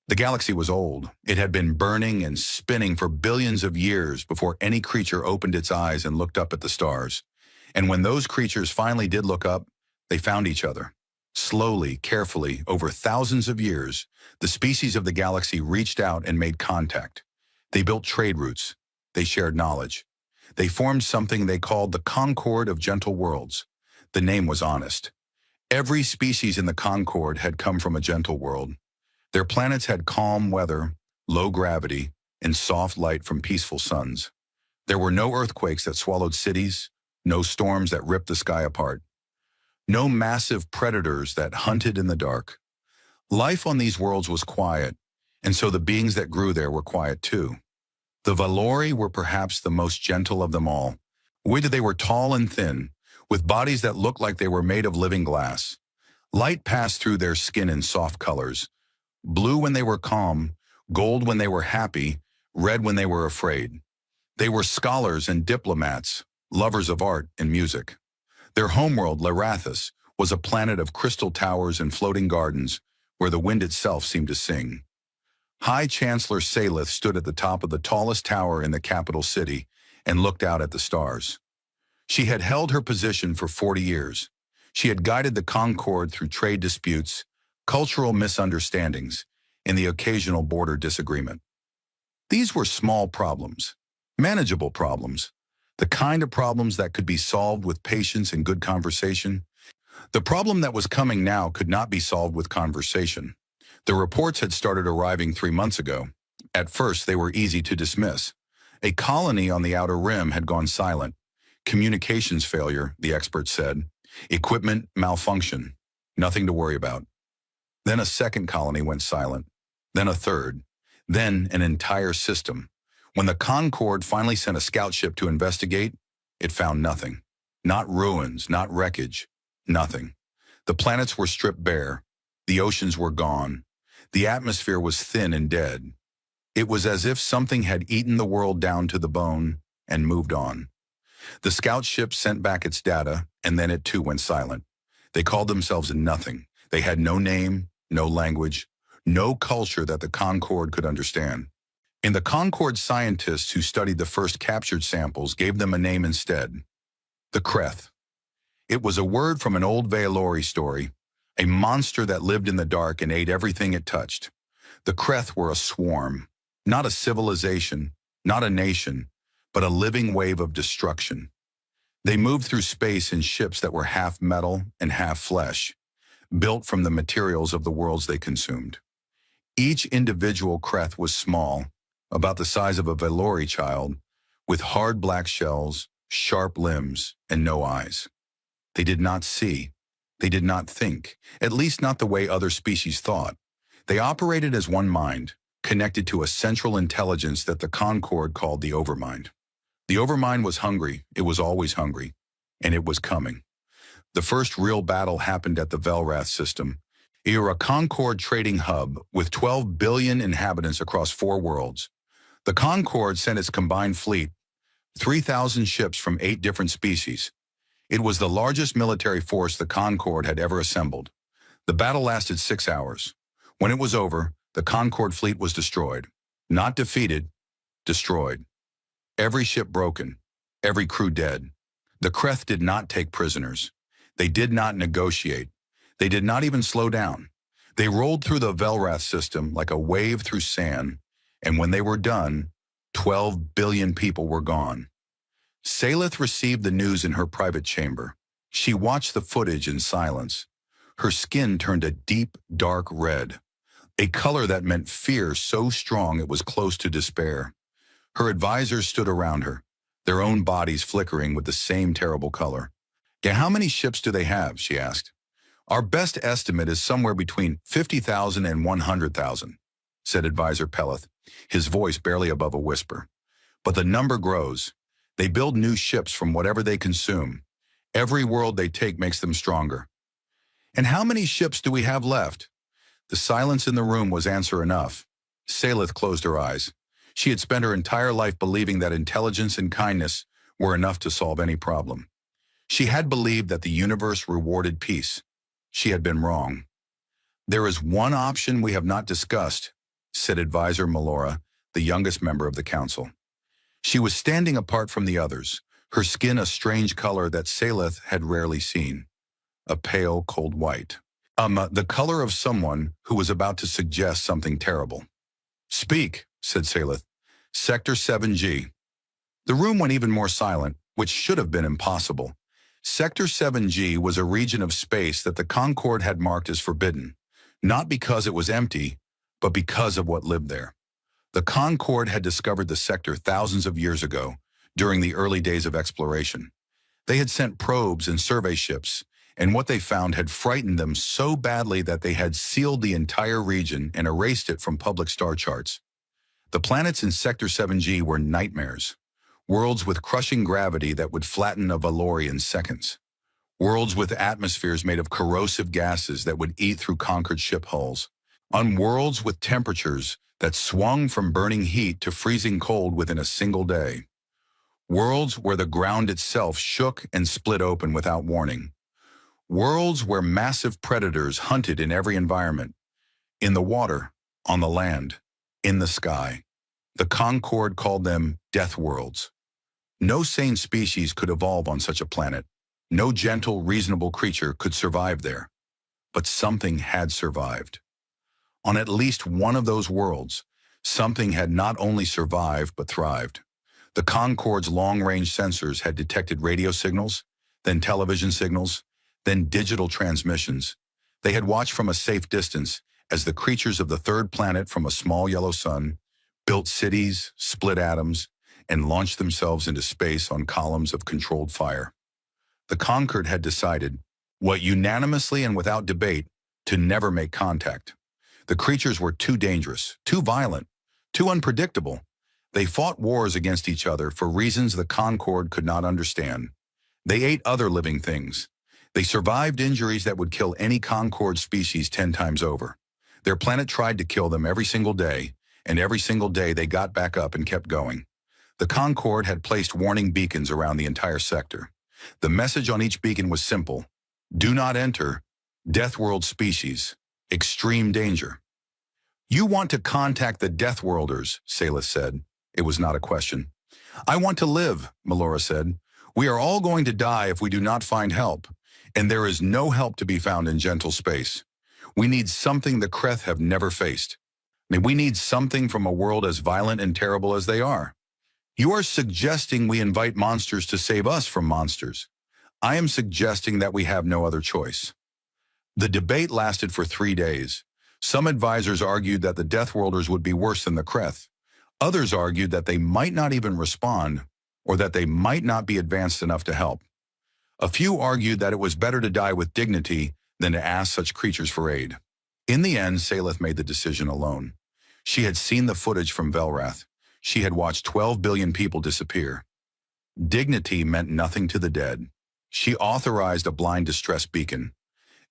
The galaxy was old. It had been burning and spinning for billions of years before any creature opened its eyes and looked up at the stars. And when those creatures finally did look up, they found each other. Slowly, carefully, over thousands of years, the species of the galaxy reached out and made contact. They built trade routes. They shared knowledge. They formed something they called the Concord of Gentle Worlds. The name was honest. Every species in the Concord had come from a gentle world. Their planets had calm weather, low gravity, and soft light from peaceful suns. There were no earthquakes that swallowed cities, no storms that ripped the sky apart, no massive predators that hunted in the dark. Life on these worlds was quiet, and so the beings that grew there were quiet too. The Valori were perhaps the most gentle of them all. Whether they were tall and thin, with bodies that looked like they were made of living glass. Light passed through their skin in soft colors. Blue when they were calm, gold when they were happy, red when they were afraid. They were scholars and diplomats, lovers of art and music. Their homeworld, Larathus, was a planet of crystal towers and floating gardens where the wind itself seemed to sing. High Chancellor Salith stood at the top of the tallest tower in the capital city and looked out at the stars. She had held her position for 40 years. She had guided the Concord through trade disputes, cultural misunderstandings, and the occasional border disagreement. These were small problems, manageable problems, the kind of problems that could be solved with patience and good conversation. The problem that was coming now could not be solved with conversation. The reports had started arriving 3 months ago. At first, they were easy to dismiss. A colony on the outer rim had gone silent. Communications failure, the experts said. Equipment malfunction. Nothing to worry about. Then a second colony went silent. Then a third. Then an entire system. When the Concord finally sent a scout ship to investigate, it found nothing. Not ruins, not wreckage. Nothing. The planets were stripped bare. The oceans were gone. The atmosphere was thin and dead. It was as if something had eaten the world down to the bone and moved on. The scout ship sent back its data, and then it too went silent. They called themselves nothing. They had no name, no language, no culture that the Concord could understand. And the Concord scientists who studied the first captured samples gave them a name instead. The Kreth. It was a word from an old Valori story, a monster that lived in the dark and ate everything it touched. The Kreth were a swarm, not a civilization, not a nation, but a living wave of destruction. They moved through space in ships that were half metal and half flesh, built from the materials of the worlds they consumed. Each individual Kreth was small, about the size of a Valori child, with hard black shells, sharp limbs, and no eyes. They did not see. They did not think, at least not the way other species thought. They operated as one mind, connected to a central intelligence that the Concord called the Overmind. The Overmind was hungry, it was always hungry, and it was coming. The first real battle happened at the Velrath system, a Concord trading hub with 12 billion inhabitants across 4 worlds. The Concord sent its combined fleet, 3,000 ships from 8 different species. It was the largest military force the Concord had ever assembled. The battle lasted 6 hours. When it was over, the Concord fleet was destroyed. Not defeated, destroyed. Every ship broken, every crew dead. The Kreth did not take prisoners. They did not negotiate. They did not even slow down. They rolled through the Velrath system like a wave through sand, and when they were done, 12 billion people were gone. Salith received the news in her private chamber. She watched the footage in silence. Her skin turned a deep, dark red, a color that meant fear so strong it was close to despair. Her advisors stood around her, their own bodies flickering with the same terrible color. How many ships do they have? She asked. Our best estimate is somewhere between 50,000 and 100,000, said Advisor Peleth, his voice barely above a whisper. But the number grows. They build new ships from whatever they consume. Every world they take makes them stronger. And how many ships do we have left? The silence in the room was answer enough. Salith closed her eyes. She had spent her entire life believing that intelligence and kindness were enough to solve any problem. She had believed that the universe rewarded peace. She had been wrong. There is one option we have not discussed, said Advisor Melora, the youngest member of the council. She was standing apart from the others, her skin a strange color that Saleth had rarely seen, a pale, cold white. The color of someone who was about to suggest something terrible. "Speak," said Saleth. "Sector 7G. The room went even more silent, which should have been impossible. Sector 7G was a region of space that the Concorde had marked as forbidden, not because it was empty, but because of what lived there. The Concorde had discovered the sector thousands of years ago, during the early days of exploration. They had sent probes and survey ships, and what they found had frightened them so badly that they had sealed the entire region and erased it from public star charts. The planets in Sector 7G were nightmares, worlds with crushing gravity that would flatten a Valori in seconds, worlds with atmospheres made of corrosive gases that would eat through conquered ship hulls, on worlds with temperatures that swung from burning heat to freezing cold within a single day, worlds where the ground itself shook and split open without warning, worlds where massive predators hunted in every environment, in the water, on the land, in the sky. The Concorde called them Deathworlds. No sane species could evolve on such a planet. No gentle, reasonable creature could survive there. But something had survived. On at least one of those worlds, something had not only survived but thrived. The Concorde's long-range sensors had detected radio signals, then television signals, then digital transmissions. They had watched from a safe distance as the creatures of the third planet from a small yellow sun built cities, split atoms, and launched themselves into space on columns of controlled fire. The Concorde had decided, what unanimously and without debate, to never make contact. The creatures were too dangerous, too violent, too unpredictable. They fought wars against each other for reasons the Concorde could not understand. They ate other living things. They survived injuries that would kill any Concorde species 10 times over. Their planet tried to kill them every single day, and every single day they got back up and kept going. The Concorde had placed warning beacons around the entire sector. The message on each beacon was simple: do not enter, Deathworld species, extreme danger. "You want to contact the Deathworlders," Saleth said. It was not a question. "I want to live," Melora said. "We are all going to die if we do not find help, and there is no help to be found in gentle space. We need something the Kreth have never faced. We need something from a world as violent and terrible as they are. You are suggesting we invite monsters to save us from monsters. I am suggesting that we have no other choice." The debate lasted for 3 days. Some advisors argued that the Deathworlders would be worse than the Kreth. Others argued that they might not even respond, or that they might not be advanced enough to help. A few argued that it was better to die with dignity than to ask such creatures for aid. In the end, Saleth made the decision alone. She had seen the footage from Velrath. She had watched 12 billion people disappear. Dignity meant nothing to the dead. She authorized a blind distress beacon,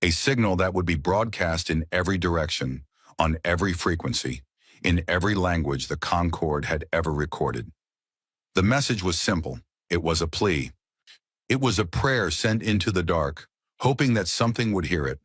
a signal that would be broadcast in every direction, on every frequency, in every language the Concorde had ever recorded. The message was simple. It was a plea. It was a prayer sent into the dark, hoping that something would hear it.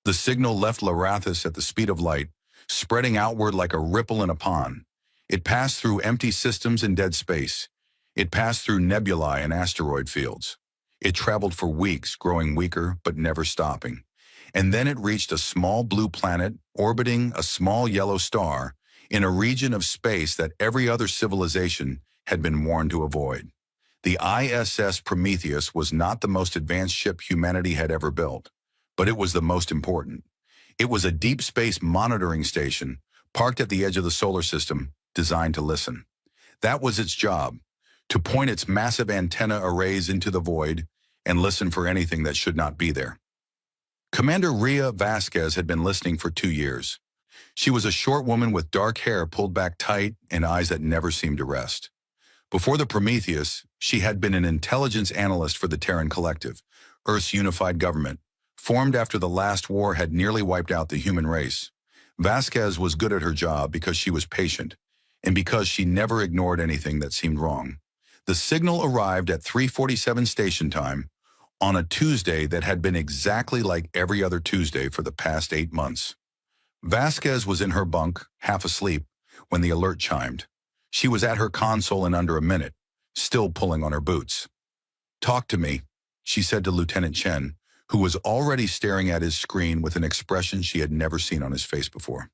The signal left Larathis at the speed of light, spreading outward like a ripple in a pond. It passed through empty systems and dead space. It passed through nebulae and asteroid fields. It traveled for weeks, growing weaker but never stopping. And then it reached a small blue planet orbiting a small yellow star in a region of space that every other civilization had been warned to avoid. The ISS Prometheus was not the most advanced ship humanity had ever built, but it was the most important. It was a deep space monitoring station parked at the edge of the solar system, designed to listen. That was its job, to point its massive antenna arrays into the void and listen for anything that should not be there. Commander Rhea Vasquez had been listening for 2 years. She was a short woman with dark hair pulled back tight and eyes that never seemed to rest. Before the Prometheus, she had been an intelligence analyst for the Terran Collective, Earth's unified government, formed after the last war had nearly wiped out the human race. Vasquez was good at her job because she was patient, and because she never ignored anything that seemed wrong. The signal arrived at 3:47 station time on a Tuesday that had been exactly like every other Tuesday for the past 8 months. Vasquez was in her bunk, half asleep, when the alert chimed. She was at her console in under a minute, still pulling on her boots. "Talk to me," she said to Lieutenant Chen, who was already staring at his screen with an expression she had never seen on his face before.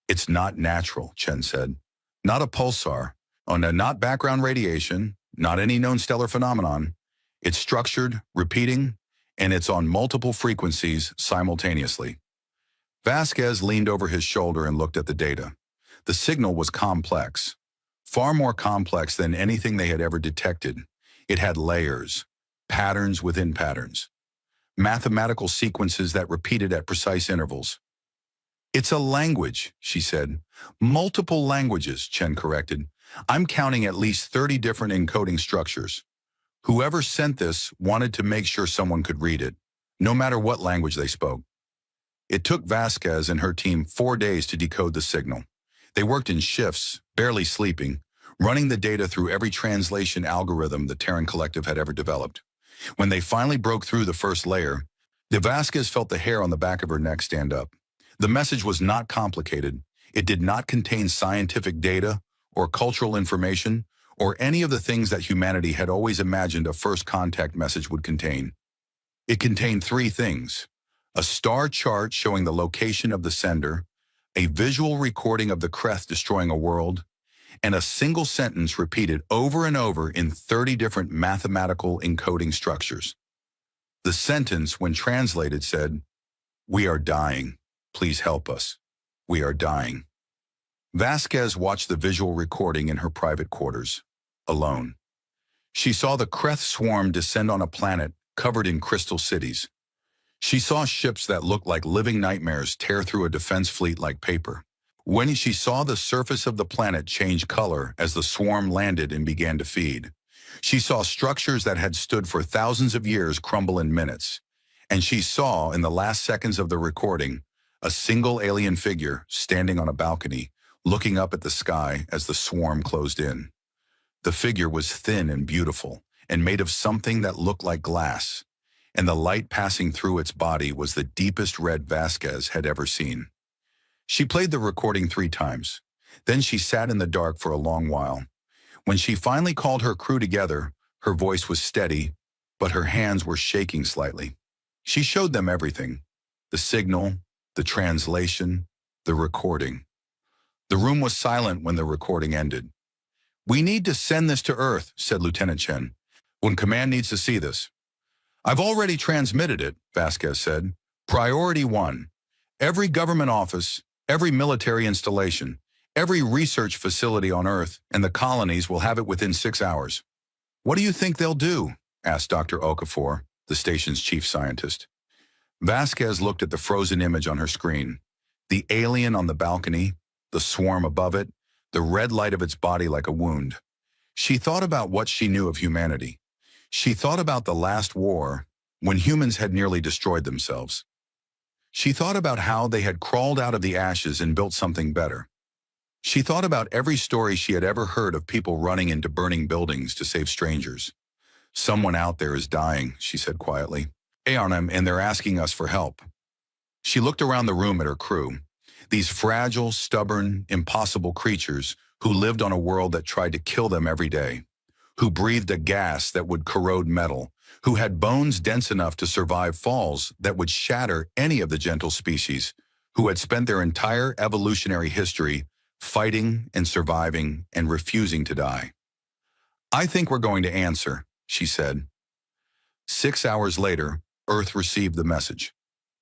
"It's not natural," Chen said. "Not a pulsar, not background radiation, not any known stellar phenomenon. It's structured, repeating, and it's on multiple frequencies simultaneously." Vasquez leaned over his shoulder and looked at the data. The signal was complex, far more complex than anything they had ever detected. It had layers, patterns within patterns, mathematical sequences that repeated at precise intervals. "It's a language," she said. "Multiple languages," Chen corrected. "I'm counting at least 30 different encoding structures. Whoever sent this wanted to make sure someone could read it, no matter what language they spoke." It took Vasquez and her team 4 days to decode the signal. They worked in shifts, barely sleeping, running the data through every translation algorithm the Terran Collective had ever developed. When they finally broke through the first layer, Vasquez felt the hair on the back of her neck stand up. The message was not complicated. It did not contain scientific data or cultural information or any of the things that humanity had always imagined a first contact message would contain. It contained 3 things: a star chart showing the location of the sender, a visual recording of the Kreth destroying a world, and a single sentence repeated over and over in 30 different mathematical encoding structures. The sentence, when translated, said, "We are dying. Please help us. We are dying." Vasquez watched the visual recording in her private quarters, alone. She saw the Kreth swarm descend on a planet covered in crystal cities. She saw ships that looked like living nightmares tear through a defense fleet like paper. When she saw the surface of the planet change color as the swarm landed and began to feed, she saw structures that had stood for thousands of years crumble in minutes. And she saw, in the last seconds of the recording, a single alien figure standing on a balcony, looking up at the sky as the swarm closed in. The figure was thin and beautiful, and made of something that looked like glass, and the light passing through its body was the deepest red Vasquez had ever seen. She played the recording 3 times. Then she sat in the dark for a long while. When she finally called her crew together, her voice was steady, but her hands were shaking slightly. She showed them everything: the signal, the translation, the recording. The room was silent when the recording ended. "We need to send this to Earth," said Lieutenant Chen. "When command needs to see this." "I've already transmitted it," Vasquez said. "Priority 1. Every government office, every military installation, every research facility on Earth and the colonies will have it within 6 hours." "What do you think they'll do?" asked Dr. Okafor, the station's chief scientist. Vasquez looked at the frozen image on her screen. The alien on the balcony, the swarm above it, the red light of its body like a wound. She thought about what she knew of humanity. She thought about the last war, when humans had nearly destroyed themselves. She thought about how they had crawled out of the ashes and built something better. She thought about every story she had ever heard of people running into burning buildings to save strangers. "Someone out there is dying," she said quietly. "And they're asking us for help." She looked around the room at her crew. These fragile, stubborn, impossible creatures who lived on a world that tried to kill them every day, who breathed a gas that would corrode metal, who had bones dense enough to survive falls that would shatter any of the gentle species, who had spent their entire evolutionary history fighting and surviving and refusing to die. "I think we're going to answer," she said. 6 hours later, Earth received the message.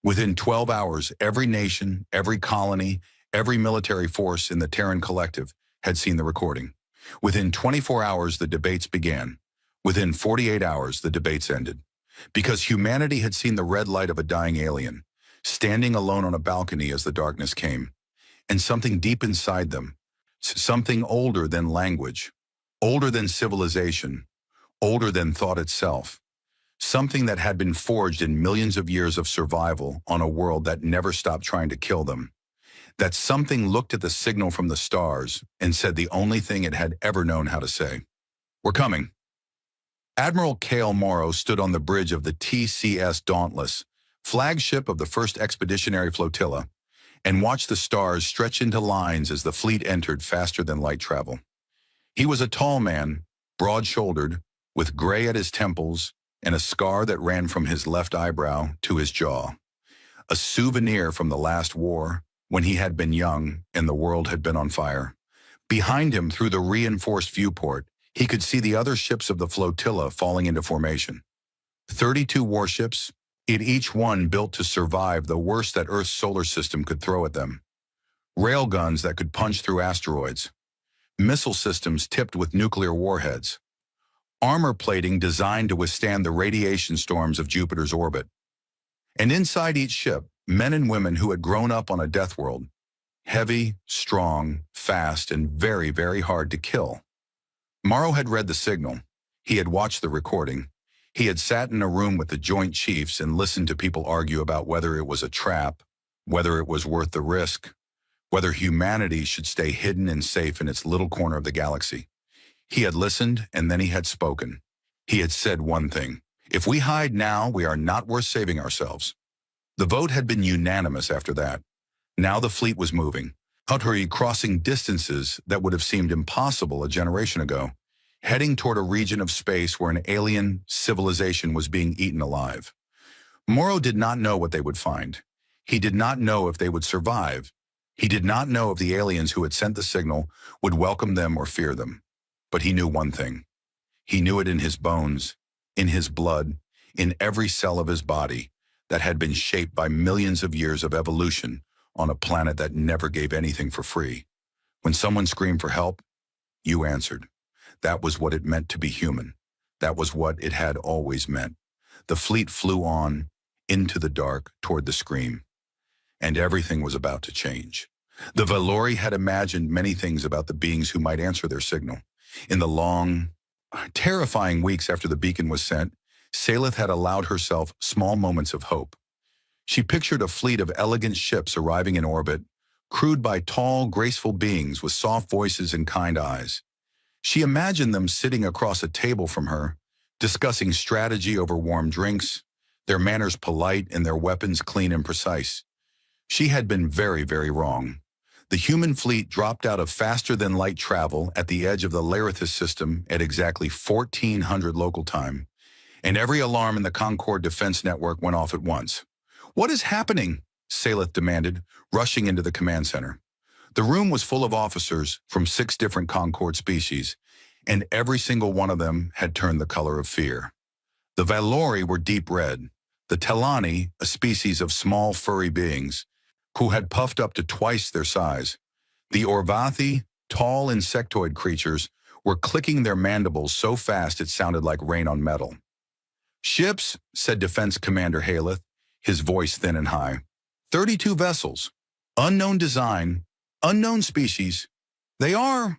Within 12 hours, every nation, every colony, every military force in the Terran Collective had seen the recording. Within 24 hours, the debates began. Within 48 hours, the debates ended. Because humanity had seen the red light of a dying alien, standing alone on a balcony as the darkness came. And something deep inside them, something older than language, older than civilization, older than thought itself, something that had been forged in millions of years of survival on a world that never stopped trying to kill them. That something looked at the signal from the stars and said the only thing it had ever known how to say: "We're coming." Admiral Cale Morrow stood on the bridge of the TCS Dauntless, flagship of the 1st Expeditionary Flotilla, and watched the stars stretch into lines as the fleet entered faster than light travel. He was a tall man, broad-shouldered, with gray at his temples and a scar that ran from his left eyebrow to his jaw. A souvenir from the last war, when he had been young and the world had been on fire. Behind him, through the reinforced viewport, he could see the other ships of the flotilla falling into formation. 32 warships, each one built to survive the worst that Earth's solar system could throw at them. Railguns that could punch through asteroids. Missile systems tipped with nuclear warheads. Armor plating designed to withstand the radiation storms of Jupiter's orbit. And inside each ship, men and women who had grown up on a death world. Heavy, strong, fast, and very, very hard to kill. Morrow had read the signal. He had watched the recording. He had sat in a room with the Joint Chiefs and listened to people argue about whether it was a trap, whether it was worth the risk, whether humanity should stay hidden and safe in its little corner of the galaxy. He had listened, and then he had spoken. He had said one thing: if we hide now, we are not worth saving ourselves. The vote had been unanimous after that. Now the fleet was moving, utterly crossing distances that would have seemed impossible a generation ago, heading toward a region of space where an alien civilization was being eaten alive. Morrow did not know what they would find. He did not know if they would survive. He did not know if the aliens who had sent the signal would welcome them or fear them. But he knew one thing. He knew it in his bones, in his blood, in every cell of his body that had been shaped by millions of years of evolution on a planet that never gave anything for free. When someone screamed for help, you answered. That was what it meant to be human. That was what it had always meant. The fleet flew on, into the dark, toward the scream. And everything was about to change. The Valori had imagined many things about the beings who might answer their signal. In the long, terrifying weeks after the beacon was sent, Salith had allowed herself small moments of hope. She pictured a fleet of elegant ships arriving in orbit, crewed by tall, graceful beings with soft voices and kind eyes. She imagined them sitting across a table from her, discussing strategy over warm drinks, their manners polite and their weapons clean and precise. She had been very, very wrong. The human fleet dropped out of faster-than-light travel at the edge of the Larithus system at exactly 1400 local time, and every alarm in the Concord defense network went off at once. "What is happening?" Salith demanded, rushing into the command center. The room was full of officers from 6 different Concord species, and every single one of them had turned the color of fear. The Valori were deep red. The Telani, a species of small furry beings, who had puffed up to twice their size. The Orvathi, tall insectoid creatures, were clicking their mandibles so fast it sounded like rain on metal. "Ships," said Defense Commander Haleth, his voice thin and high. 32 vessels. Unknown design, unknown species. They are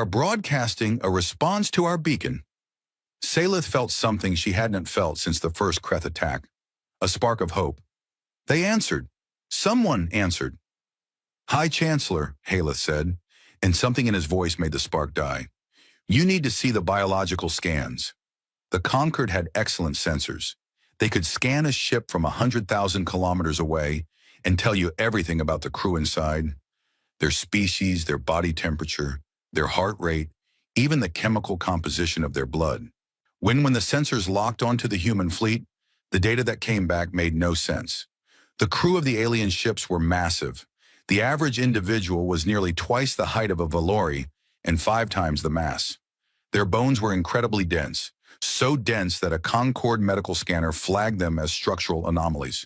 broadcasting a response to our beacon." Salith felt something she hadn't felt since the first Kreth attack. A spark of hope. They answered. Someone answered. "High Chancellor," Haleth said, and something in his voice made the spark die. "You need to see the biological scans." The Concord had excellent sensors. They could scan a ship from 100,000 kilometers away and tell you everything about the crew inside, their species, their body temperature, their heart rate, even the chemical composition of their blood. When the sensors locked onto the human fleet, the data that came back made no sense. The crew of the alien ships were massive. The average individual was nearly twice the height of a Valori and 5 times the mass. Their bones were incredibly dense, so dense that a Concord medical scanner flagged them as structural anomalies.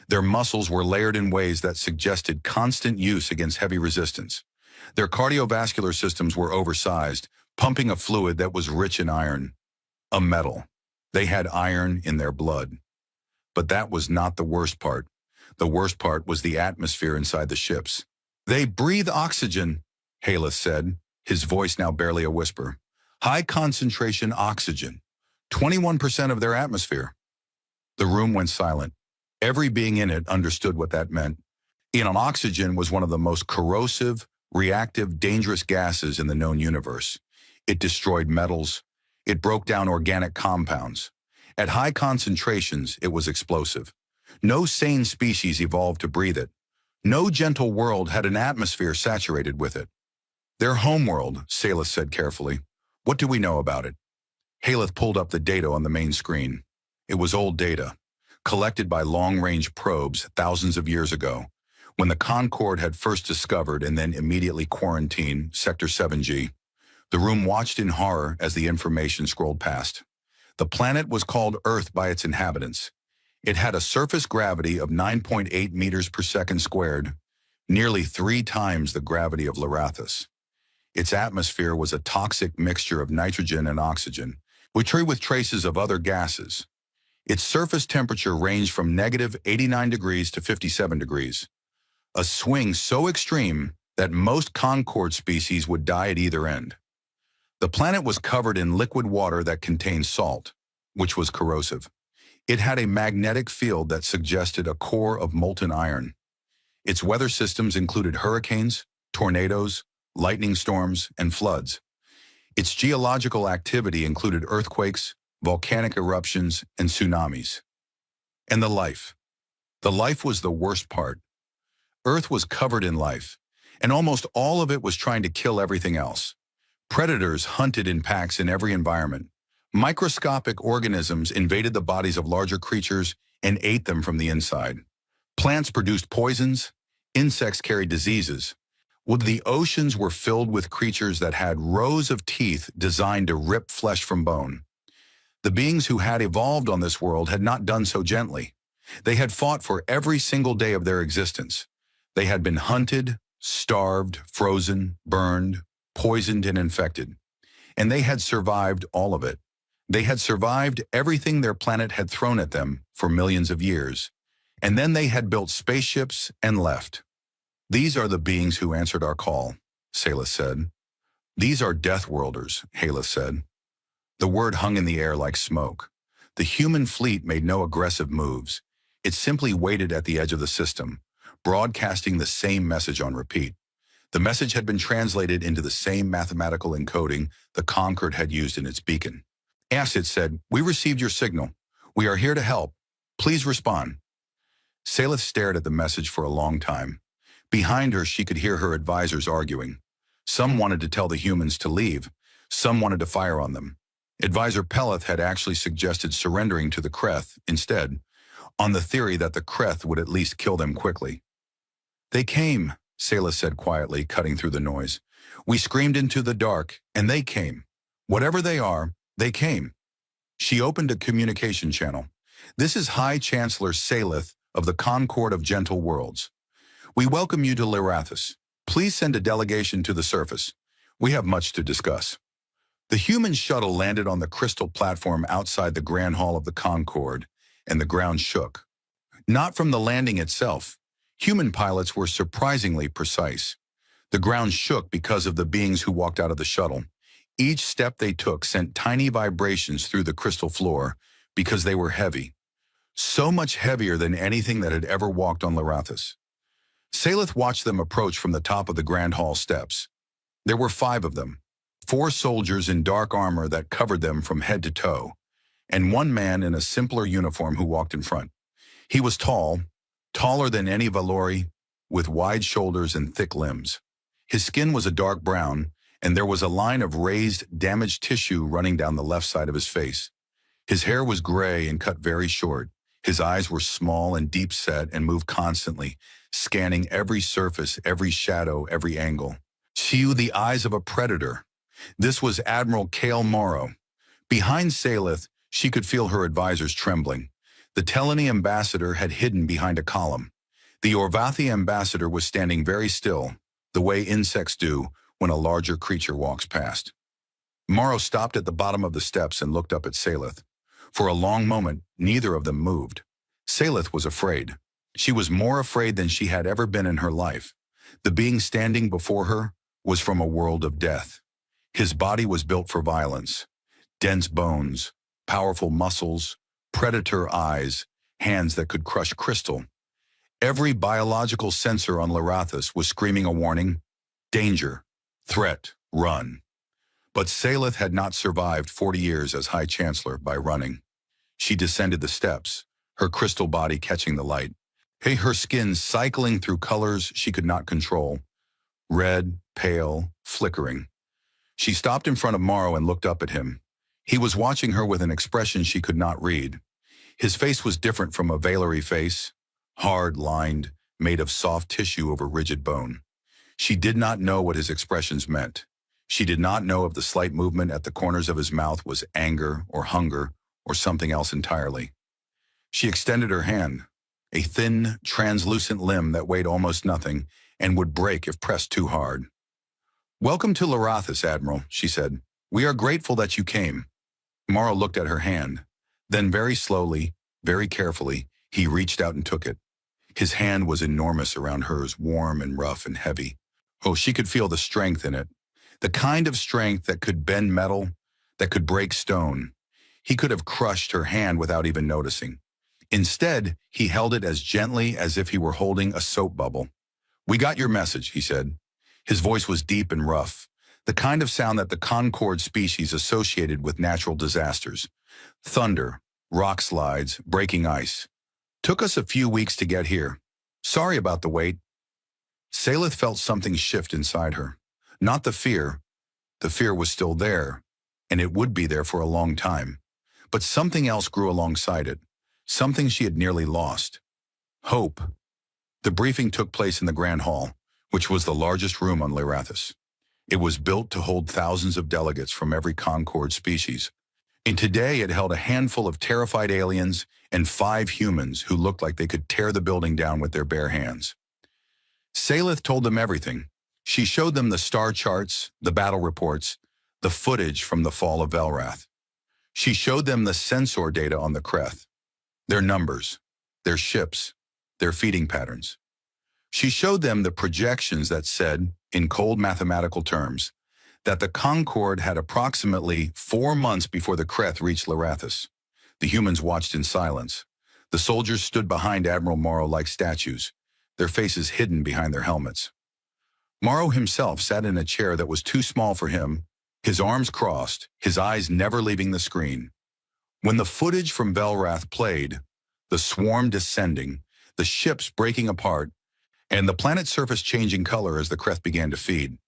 Their muscles were layered in ways that suggested constant use against heavy resistance. Their cardiovascular systems were oversized, pumping a fluid that was rich in iron. A metal. They had iron in their blood. But that was not the worst part. The worst part was the atmosphere inside the ships. "They breathe oxygen," Haleth said, his voice now barely a whisper. "High concentration oxygen. 21% of their atmosphere." The room went silent. Every being in it understood what that meant. Oxygen was one of the most corrosive, reactive, dangerous gases in the known universe. It destroyed metals. It broke down organic compounds. At high concentrations, it was explosive. No sane species evolved to breathe it. No gentle world had an atmosphere saturated with it. Their homeworld, Saleth said carefully. What do we know about it? Haleth pulled up the data on the main screen. It was old data, collected by long-range probes thousands of years ago, when the Concorde had first discovered and then immediately quarantined Sector 7G. The room watched in horror as the information scrolled past. The planet was called Earth by its inhabitants. It had a surface gravity of 9.8 meters per second squared, nearly 3 times the gravity of Larathus. Its atmosphere was a toxic mixture of nitrogen and oxygen, which were with traces of other gases. Its surface temperature ranged from negative 89 degrees to 57 degrees, a swing so extreme that most Concorde species would die at either end. The planet was covered in liquid water that contained salt, which was corrosive. It had a magnetic field that suggested a core of molten iron. Its weather systems included hurricanes, tornadoes, lightning storms, and floods. Its geological activity included earthquakes, volcanic eruptions, and tsunamis. And the life. The life was the worst part. Earth was covered in life, and almost all of it was trying to kill everything else. Predators hunted in packs in every environment. Microscopic organisms invaded the bodies of larger creatures and ate them from the inside. Plants produced poisons, insects carried diseases. The oceans were filled with creatures that had rows of teeth designed to rip flesh from bone. The beings who had evolved on this world had not done so gently. They had fought for every single day of their existence. They had been hunted, starved, frozen, burned, poisoned, and infected. And they had survived all of it. They had survived everything their planet had thrown at them for millions of years. And then they had built spaceships and left. These are the beings who answered our call, Saleth said. These are Deathworlders, Haleth said. The word hung in the air like smoke. The human fleet made no aggressive moves. It simply waited at the edge of the system, broadcasting the same message on repeat. The message had been translated into the same mathematical encoding the Concorde had used in its beacon. As it said, "We received your signal. We are here to help. Please respond." Saleth stared at the message for a long time. Behind her, she could hear her advisors arguing. Some wanted to tell the humans to leave. Some wanted to fire on them. Advisor Peleth had actually suggested surrendering to the Kreth instead, on the theory that the Kreth would at least kill them quickly. "They came," Saleth said quietly, cutting through the noise. "We screamed into the dark, and they came. Whatever they are, they came." She opened a communication channel. "This is High Chancellor Saleth of the Concorde of Gentle Worlds. We welcome you to Larathus. Please send a delegation to the surface. We have much to discuss." The human shuttle landed on the crystal platform outside the Grand Hall of the Concorde, and the ground shook. Not from the landing itself. Human pilots were surprisingly precise. The ground shook because of the beings who walked out of the shuttle. Each step they took sent tiny vibrations through the crystal floor because they were heavy. So much heavier than anything that had ever walked on Larathus. Saleth watched them approach from the top of the Grand Hall steps. There were 5 of them, 4 soldiers in dark armor that covered them from head to toe, and 1 man in a simpler uniform who walked in front. He was tall, taller than any Valori, with wide shoulders and thick limbs. His skin was a dark brown, and there was a line of raised, damaged tissue running down the left side of his face. His hair was gray and cut very short. His eyes were small and deep-set and moved constantly, scanning every surface, every shadow, every angle. The eyes of a predator. This was Admiral Kale Morrow. Behind Saleth, she could feel her advisors trembling. The Telani ambassador had hidden behind a column. The Orvathi ambassador was standing very still, the way insects do when a larger creature walks past. Morrow stopped at the bottom of the steps and looked up at Saleth. For a long moment, neither of them moved. Saleth was afraid. She was more afraid than she had ever been in her life. The being standing before her was from a world of death. His body was built for violence. Dense bones, powerful muscles, predator eyes, hands that could crush crystal. Every biological sensor on Larathus was screaming a warning: danger, threat, run. But Saleth had not survived 40 years as High Chancellor by running. She descended the steps, her crystal body catching the light. Her skin cycling through colors she could not control, red, pale, flickering. She stopped in front of Morrow and looked up at him. He was watching her with an expression she could not read. His face was different from a Valerie face, hard-lined, made of soft tissue over rigid bone. She did not know what his expressions meant. She did not know if the slight movement at the corners of his mouth was anger or hunger or something else entirely. She extended her hand, a thin, translucent limb that weighed almost nothing and would break if pressed too hard. "Welcome to Larathis, Admiral," she said. "We are grateful that you came." Morrow looked at her hand. Then very slowly, very carefully, he reached out and took it. His hand was enormous around hers, warm and rough and heavy. Oh, she could feel the strength in it. The kind of strength that could bend metal, that could break stone. He could have crushed her hand without even noticing. Instead, he held it as gently as if he were holding a soap bubble. "We got your message," he said. His voice was deep and rough, the kind of sound that the Concord species associated with natural disasters. Thunder, rock slides, breaking ice. "Took us a few weeks to get here. Sorry about the wait." Salith felt something shift inside her. Not the fear. The fear was still there, and it would be there for a long time. But something else grew alongside it, something she had nearly lost. Hope. The briefing took place in the Grand Hall, which was the largest room on Larathis. It was built to hold thousands of delegates from every Concord species. And today it held a handful of terrified aliens and 5 humans who looked like they could tear the building down with their bare hands. Salith told them everything. She showed them the star charts, the battle reports, the footage from the fall of Velrath. She showed them the sensor data on the Kreth, their numbers, their ships, their feeding patterns. She showed them the projections that said, in cold mathematical terms, that the Concord had approximately 4 months before the Kreth reached Larathis. The humans watched in silence. The soldiers stood behind Admiral Morrow like statues, their faces hidden behind their helmets. Morrow himself sat in a chair that was too small for him, his arms crossed, his eyes never leaving the screen. When the footage from Velrath played, the swarm descending, the ships breaking apart, and the planet's surface changing color as the Kreth began to feed,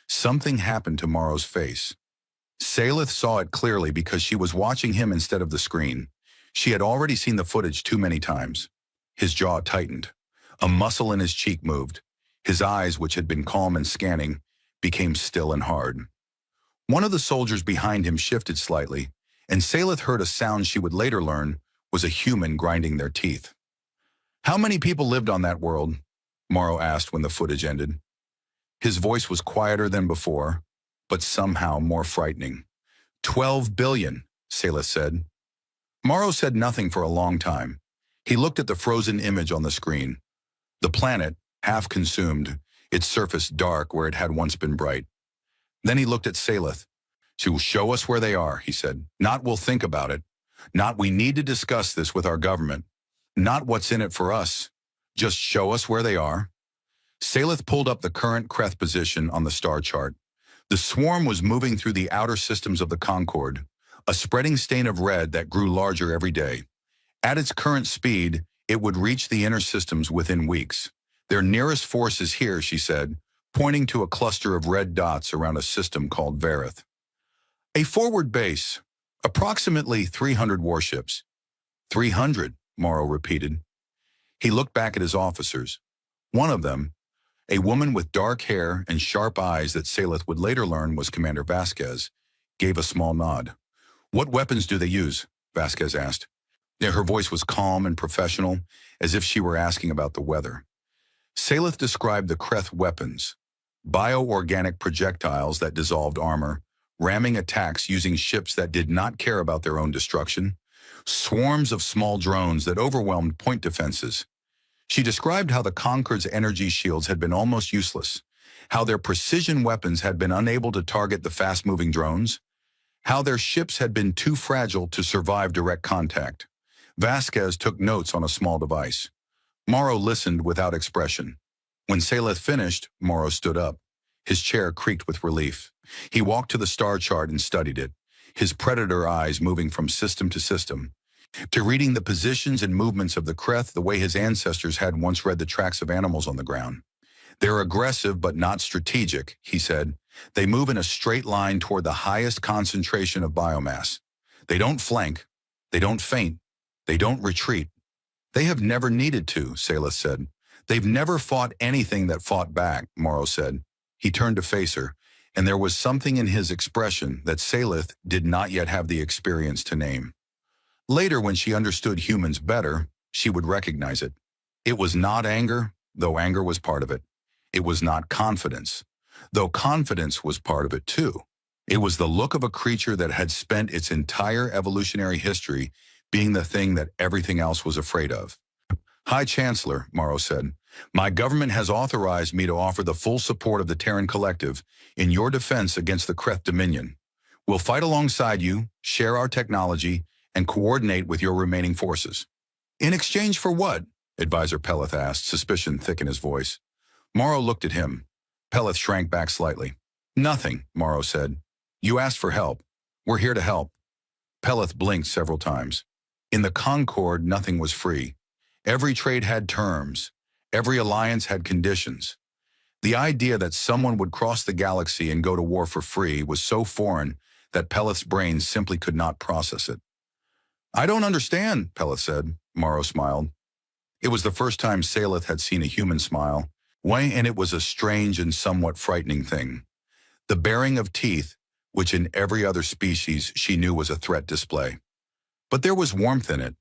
something happened to Morrow's face. Salith saw it clearly because she was watching him instead of the screen. She had already seen the footage too many times. His jaw tightened. A muscle in his cheek moved. His eyes, which had been calm and scanning, became still and hard. One of the soldiers behind him shifted slightly, and Salith heard a sound she would later learn was a human grinding their teeth. "How many people lived on that world?" Morrow asked when the footage ended. His voice was quieter than before, but somehow more frightening. 12 billion, Salith said. Morrow said nothing for a long time. He looked at the frozen image on the screen. The planet, half consumed, its surface dark where it had once been bright. Then he looked at Salith. "She will show us where they are," he said. "Not we'll think about it. Not we need to discuss this with our government. Not what's in it for us. Just show us where they are." Salith pulled up the current Kreth position on the star chart. The swarm was moving through the outer systems of the Concord, a spreading stain of red that grew larger every day. At its current speed, it would reach the inner systems within weeks. "Their nearest force is here," she said, pointing to a cluster of red dots around a system called Vareth. "A forward base, approximately 300 warships." 300, Morrow repeated. He looked back at his officers. One of them, a woman with dark hair and sharp eyes that Salith would later learn was Commander Vasquez, gave a small nod. "What weapons do they use?" Vasquez asked. Her voice was calm and professional, as if she were asking about the weather. Salith described the Kreth weapons, bioorganic projectiles that dissolved armor, ramming attacks using ships that did not care about their own destruction, swarms of small drones that overwhelmed point defenses. She described how the Concord's energy shields had been almost useless, how their precision weapons had been unable to target the fast-moving drones, how their ships had been too fragile to survive direct contact. Vasquez took notes on a small device. Morrow listened without expression. When Salith finished, Morrow stood up. His chair creaked with relief. He walked to the star chart and studied it, his predator eyes moving from system to system. to reading the positions and movements of the Kreth the way his ancestors had once read the tracks of animals on the ground. They're aggressive but not strategic, he said. They move in a straight line toward the highest concentration of biomass. They don't flank. They don't feint. They don't retreat. They have never needed to, Saleth said. They've never fought anything that fought back, Morrow said. He turned to face her, and there was something in his expression that Saleth did not yet have the experience to name. Later, when she understood humans better, she would recognize it. It was not anger, though anger was part of it. It was not confidence, though confidence was part of it too. It was the look of a creature that had spent its entire evolutionary history being the thing that everything else was afraid of. High Chancellor, Morrow said, my government has authorized me to offer the full support of the Terran Collective in your defense against the Kreth Dominion. We'll fight alongside you, share our technology, and coordinate with your remaining forces. In exchange for what? Advisor Peleth asked, suspicion thick in his voice. Morrow looked at him. Peleth shrank back slightly. Nothing, Morrow said. You asked for help. We're here to help. Peleth blinked several times. In the Concord, nothing was free. Every trade had terms. Every alliance had conditions. The idea that someone would cross the galaxy and go to war for free was so foreign that Peleth's brain simply could not process it. I don't understand, Peleth said. Morrow smiled. It was the first time Saleth had seen a human smile, and it was a strange and somewhat frightening thing. The baring of teeth, which in every other species she knew was a threat display. But there was warmth in it,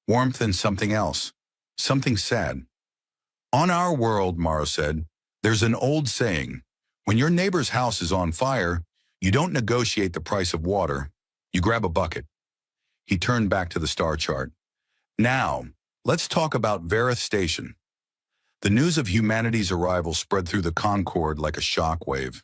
warmth in something else, something sad. On our world, Morrow said, there's an old saying, when your neighbor's house is on fire, you don't negotiate the price of water, you grab a bucket. He turned back to the star chart. Now, let's talk about Vareth Station. The news of humanity's arrival spread through the Concord like a shock wave.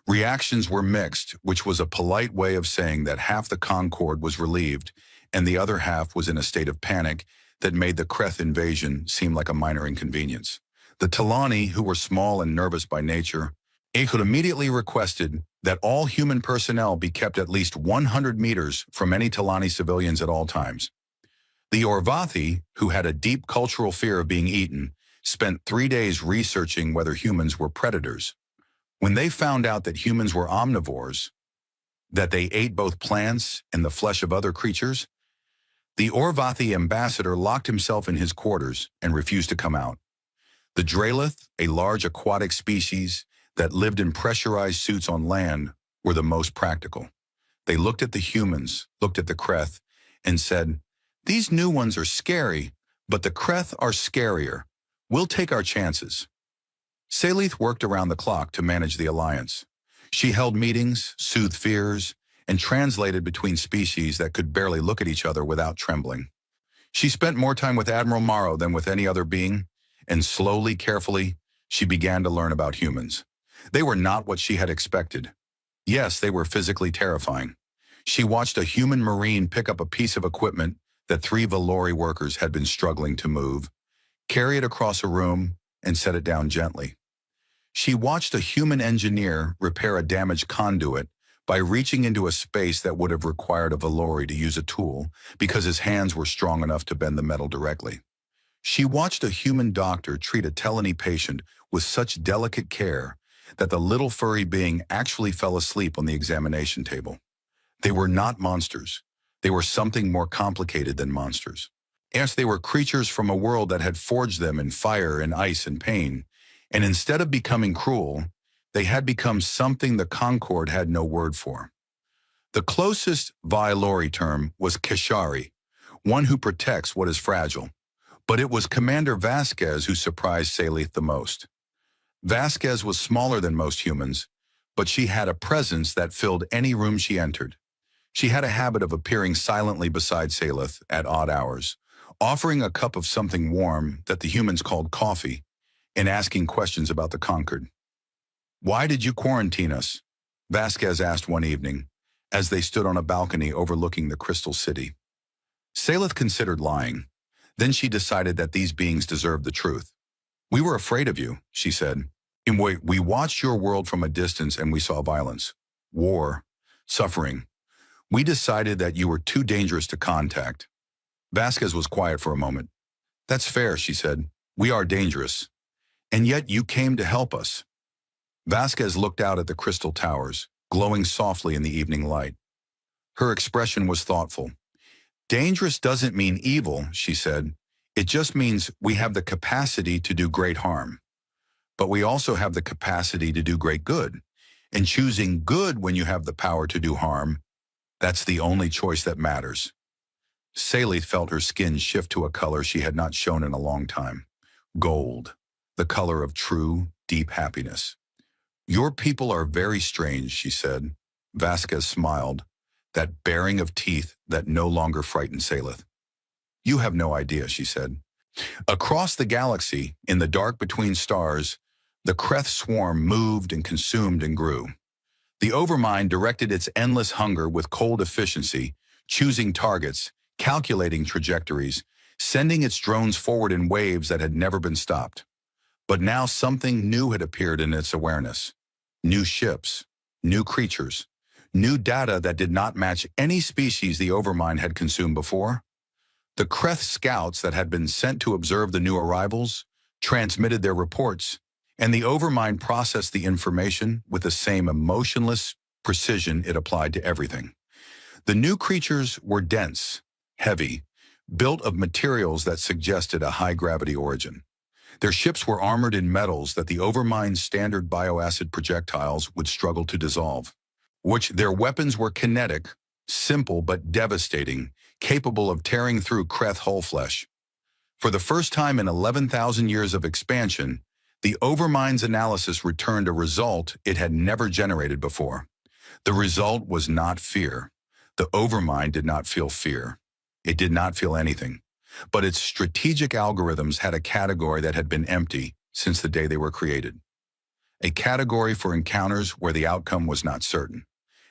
Reactions were mixed, which was a polite way of saying that half the Concord was relieved and the other half was in a state of panic that made the Kreth invasion seem like a minor inconvenience. The Talani, who were small and nervous by nature, Ehud immediately requested that all human personnel be kept at least 100 meters from any Talani civilians at all times. The Orvathi, who had a deep cultural fear of being eaten, spent 3 days researching whether humans were predators. When they found out that humans were omnivores, that they ate both plants and the flesh of other creatures, the Orvathi ambassador locked himself in his quarters and refused to come out. The Dralith, a large aquatic species that lived in pressurized suits on land, were the most practical. They looked at the humans, looked at the Kreth, and said, these new ones are scary, but the Kreth are scarier. We'll take our chances. Saleth worked around the clock to manage the alliance. She held meetings, soothed fears, and translated between species that could barely look at each other without trembling. She spent more time with Admiral Morrow than with any other being, and slowly, carefully, she began to learn about humans. They were not what she had expected. Yes, they were physically terrifying. She watched a human Marine pick up a piece of equipment that 3 Valori workers had been struggling to move, carry it across a room, and set it down gently. She watched a human engineer repair a damaged conduit by reaching into a space that would have required a Valori to use a tool because his hands were strong enough to bend the metal directly. She watched a human doctor treat a Telani patient with such delicate care that the little furry being actually fell asleep on the examination table. They were not monsters. They were something more complicated than monsters. Yes, they were creatures from a world that had forged them in fire and ice and pain, and instead of becoming cruel, they had become something the Concord had no word for. The closest Vailori term was Keshari, one who protects what is fragile, but it was Commander Vasquez who surprised Saleth the most. Vasquez was smaller than most humans, but she had a presence that filled any room she entered. She had a habit of appearing silently beside Saleth at odd hours, offering a cup of something warm that the humans called coffee, and asking questions about the Concord. Why did you quarantine us? Vasquez asked one evening, as they stood on a balcony overlooking the Crystal City. Saleth considered lying. Then she decided that these beings deserved the truth. We were afraid of you, she said. We watched your world from a distance and we saw violence, war, suffering. We decided that you were too dangerous to contact. Vasquez was quiet for a moment. That's fair, she said. We are dangerous. And yet you came to help us. Vasquez looked out at the crystal towers, glowing softly in the evening light. Her expression was thoughtful. Dangerous doesn't mean evil, she said. It just means we have the capacity to do great harm. But we also have the capacity to do great good. And choosing good when you have the power to do harm, that's the only choice that matters. Salih felt her skin shift to a color she had not shown in a long time. Gold, the color of true, deep happiness. Your people are very strange, she said. Vasquez smiled, that baring of teeth that no longer frightened Salih. You have no idea, she said. Across the galaxy, in the dark between stars, the Kreth swarm moved and consumed and grew. The Overmind directed its endless hunger with cold efficiency, choosing targets, calculating trajectories, sending its drones forward in waves that had never been stopped. But now something new had appeared in its awareness. New ships, new creatures, new data that did not match any species the Overmind had consumed before. The Kreth scouts that had been sent to observe the new arrivals transmitted their reports, and the Overmind processed the information with the same emotionless precision it applied to everything. The new creatures were dense, heavy, built of materials that suggested a high-gravity origin. Their ships were armored in metals that the Overmind's standard bioacid projectiles would struggle to dissolve, which their weapons were kinetic, simple but devastating, capable of tearing through Kreth hull flesh. For the first time in 11,000 years of expansion, the Overmind's analysis returned a result it had never generated before. The result was not fear. The Overmind did not feel fear. It did not feel anything. But its strategic algorithms had a category that had been empty since the day they were created. A category for encounters where the outcome was not certain.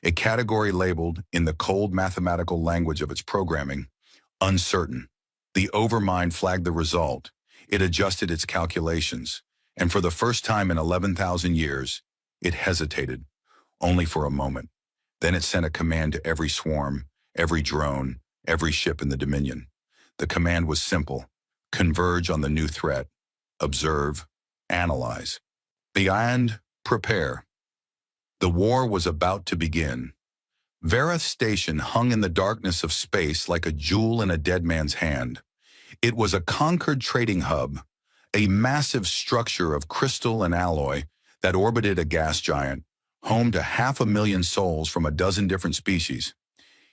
A category labeled, in the cold mathematical language of its programming, uncertain. The Overmind flagged the result. It adjusted its calculations. And for the first time in 11,000 years, it hesitated, only for a moment. Then it sent a command to every swarm, every drone, every ship in the Dominion. The command was simple: converge on the new threat, observe, analyze. Beyond, prepare. The war was about to begin. Vareth Station hung in the darkness of space like a jewel in a dead man's hand. It was a conquered trading hub, a massive structure of crystal and alloy that orbited a gas giant, home to 500,000 souls from a dozen different species.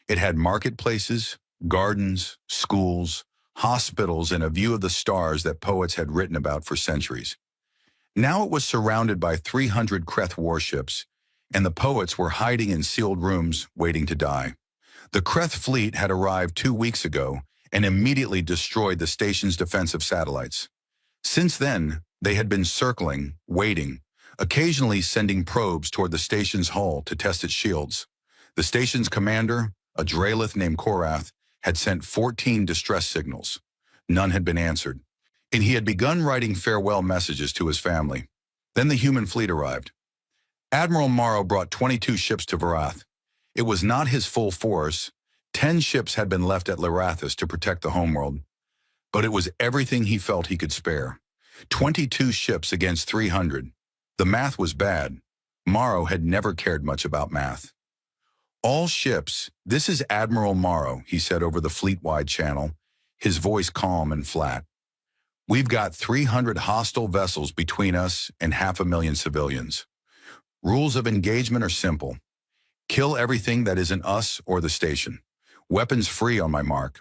It had marketplaces, gardens, schools, hospitals, and a view of the stars that poets had written about for centuries. Now it was surrounded by 300 Kreth warships, and the poets were hiding in sealed rooms waiting to die. The Kreth fleet had arrived 2 weeks ago and immediately destroyed the station's defensive satellites. Since then, they had been circling, waiting, occasionally sending probes toward the station's hull to test its shields. The station's commander, a Drelith named Korath, had sent 14 distress signals. None had been answered, and he had begun writing farewell messages to his family. Then the human fleet arrived. Admiral Morrow brought 22 ships to Varath. It was not his full force. 10 ships had been left at Lerathis to protect the homeworld. But it was everything he felt he could spare. 22 ships against 300. The math was bad. Morrow had never cared much about math. All ships, this is Admiral Morrow, he said over the fleet-wide channel, his voice calm and flat. We've got 300 hostile vessels between us and 500,000 civilians. Rules of engagement are simple. Kill everything that isn't us or the station. Weapons free on my mark.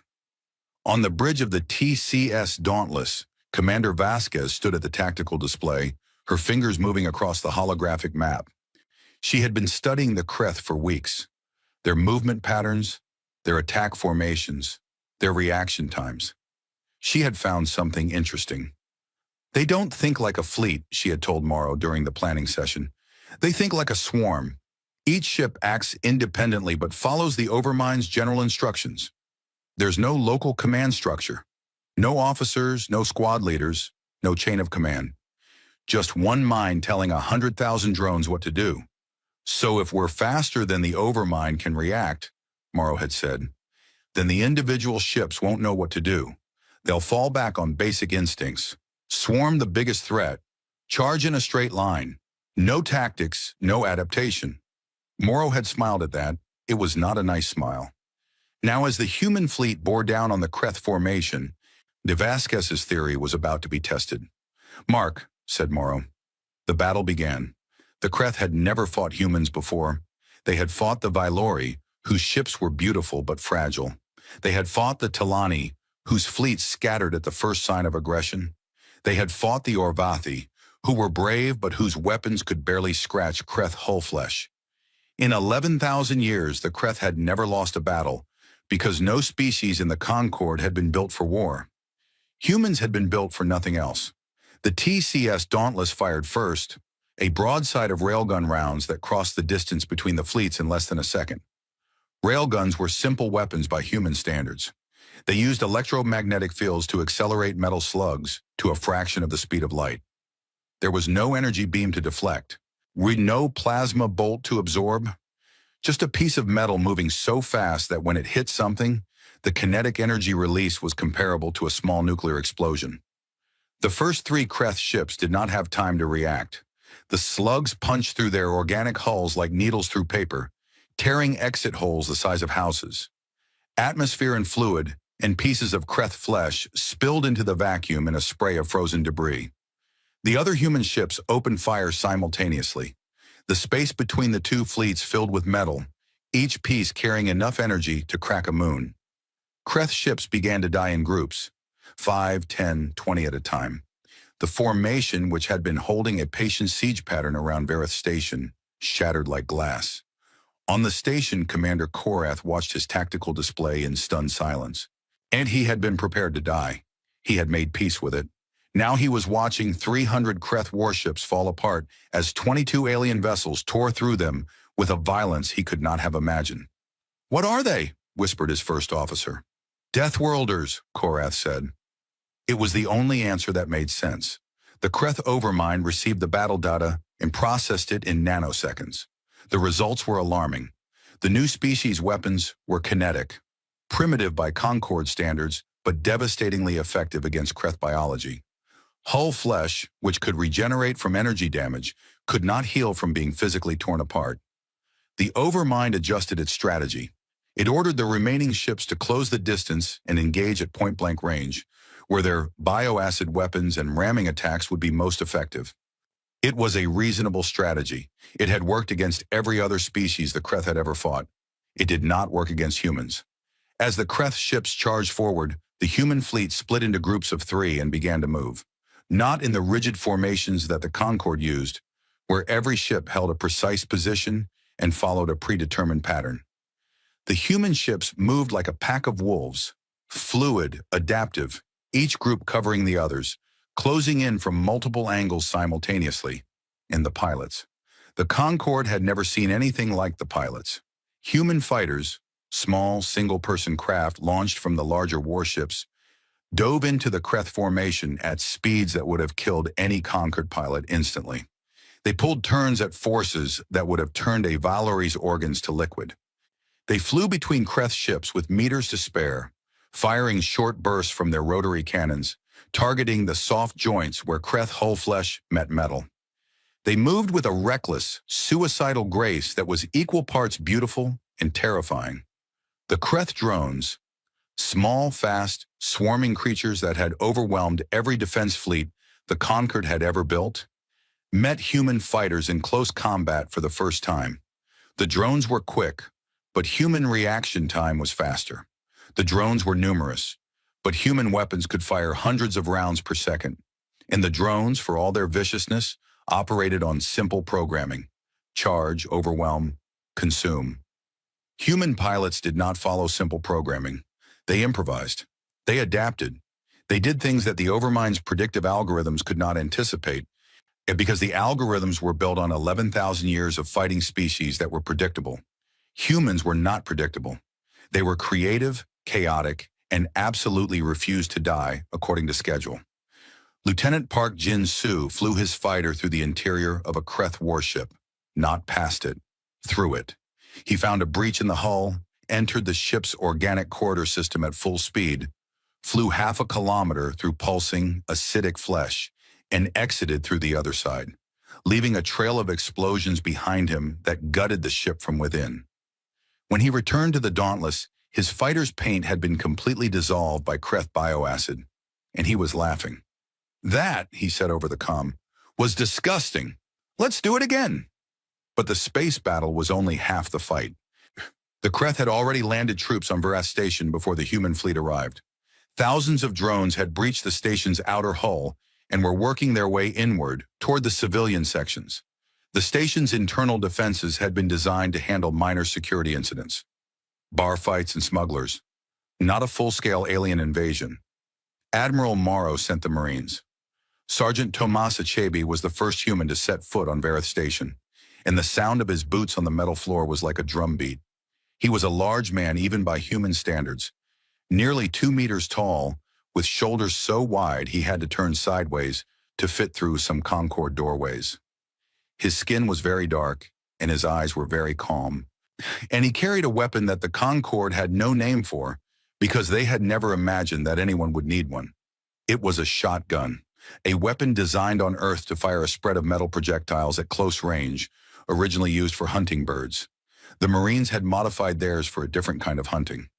On the bridge of the TCS Dauntless, Commander Vasquez stood at the tactical display, her fingers moving across the holographic map. She had been studying the Kreth for weeks. Their movement patterns, their attack formations, their reaction times. She had found something interesting. They don't think like a fleet, she had told Morrow during the planning session. They think like a swarm. Each ship acts independently but follows the Overmind's general instructions. There's no local command structure. No officers, no squad leaders, no chain of command. Just one mind telling 100,000 drones what to do. So if we're faster than the Overmind can react, Morrow had said, then the individual ships won't know what to do. They'll fall back on basic instincts. Swarm the biggest threat. Charge in a straight line. No tactics, no adaptation. Morrow had smiled at that. It was not a nice smile. Now, as the human fleet bore down on the Kreth formation, de Vasquez's theory was about to be tested. "Mark," said Morrow. The battle began. The Kreth had never fought humans before. They had fought the Vailori, whose ships were beautiful but fragile. They had fought the Talani, whose fleets scattered at the first sign of aggression. They had fought the Orvathi, who were brave but whose weapons could barely scratch Kreth hull flesh. In 11,000 years, the Kreth had never lost a battle, because no species in the Concord had been built for war. Humans had been built for nothing else. The TCS Dauntless fired first, a broadside of railgun rounds that crossed the distance between the fleets in less than a second. Railguns were simple weapons by human standards. They used electromagnetic fields to accelerate metal slugs to a fraction of the speed of light. There was no energy beam to deflect, no plasma bolt to absorb, just a piece of metal moving so fast that when it hit something, the kinetic energy release was comparable to a small nuclear explosion. The first 3 Kreth ships did not have time to react. The slugs punched through their organic hulls like needles through paper, tearing exit holes the size of houses. Atmosphere and fluid and pieces of Kreth flesh spilled into the vacuum in a spray of frozen debris. The other human ships opened fire simultaneously. The space between the 2 fleets filled with metal, each piece carrying enough energy to crack a moon. Kreth ships began to die in groups, 5, 10, 20 at a time. The formation, which had been holding a patient siege pattern around Vareth Station, shattered like glass. On the station, Commander Korath watched his tactical display in stunned silence. And he had been prepared to die. He had made peace with it. Now he was watching 300 Kreth warships fall apart as 22 alien vessels tore through them with a violence he could not have imagined. "What are they?" whispered his first officer. "Deathworlders," Korath said. It was the only answer that made sense. The Kreth Overmind received the battle data and processed it in nanoseconds. The results were alarming. The new species' weapons were kinetic, primitive by Concord standards, but devastatingly effective against Kreth biology. Hull flesh, which could regenerate from energy damage, could not heal from being physically torn apart. The Overmind adjusted its strategy. It ordered the remaining ships to close the distance and engage at point-blank range, where their bioacid weapons and ramming attacks would be most effective. It was a reasonable strategy. It had worked against every other species the Kreth had ever fought. It did not work against humans. As the Kreth ships charged forward, the human fleet split into groups of 3 and began to move. Not in the rigid formations that the Concord used, where every ship held a precise position and followed a predetermined pattern. The human ships moved like a pack of wolves, fluid, adaptive, each group covering the others, closing in from multiple angles simultaneously. And the pilots. The Concord had never seen anything like the pilots. Human fighters, small single-person craft launched from the larger warships, dove into the Kreth formation at speeds that would have killed any Concord pilot instantly. They pulled turns at forces that would have turned a Vailori's organs to liquid. They flew between Kreth ships with meters to spare, firing short bursts from their rotary cannons, targeting the soft joints where Kreth hull flesh met metal. They moved with a reckless, suicidal grace that was equal parts beautiful and terrifying. The Kreth drones, small, fast, swarming creatures that had overwhelmed every defense fleet the Concord had ever built, met human fighters in close combat for the first time. The drones were quick, but human reaction time was faster. The drones were numerous, but human weapons could fire hundreds of rounds per second. And the drones, for all their viciousness, operated on simple programming: charge, overwhelm, consume. Human pilots did not follow simple programming. They improvised. They adapted. They did things that the Overmind's predictive algorithms could not anticipate, because the algorithms were built on 11,000 years of fighting species that were predictable. Humans were not predictable. They were creative, chaotic, and absolutely refused to die according to schedule. Lieutenant Park Jin-soo flew his fighter through the interior of a Kreth warship, not past it, through it. He found a breach in the hull entered the ship's organic corridor system at full speed, flew half a kilometer through pulsing, acidic flesh, and exited through the other side, leaving a trail of explosions behind him that gutted the ship from within. When he returned to the Dauntless, his fighter's paint had been completely dissolved by Kreth bioacid, and he was laughing. "That," he said over the comm, "was disgusting. Let's do it again." But the space battle was only half the fight. The Kreth had already landed troops on Verath Station before the human fleet arrived. Thousands of drones had breached the station's outer hull and were working their way inward toward the civilian sections. The station's internal defenses had been designed to handle minor security incidents, bar fights and smugglers, not a full-scale alien invasion. Admiral Morrow sent the Marines. Sergeant Tomas Achebe was the first human to set foot on Verath Station, and the sound of his boots on the metal floor was like a drumbeat. He was a large man even by human standards, nearly 2 meters tall, with shoulders so wide he had to turn sideways to fit through some Concorde doorways. His skin was very dark, and his eyes were very calm, and he carried a weapon that the Concorde had no name for because they had never imagined that anyone would need one. It was a shotgun, a weapon designed on Earth to fire a spread of metal projectiles at close range, originally used for hunting birds. The Marines had modified theirs for a different kind of hunting.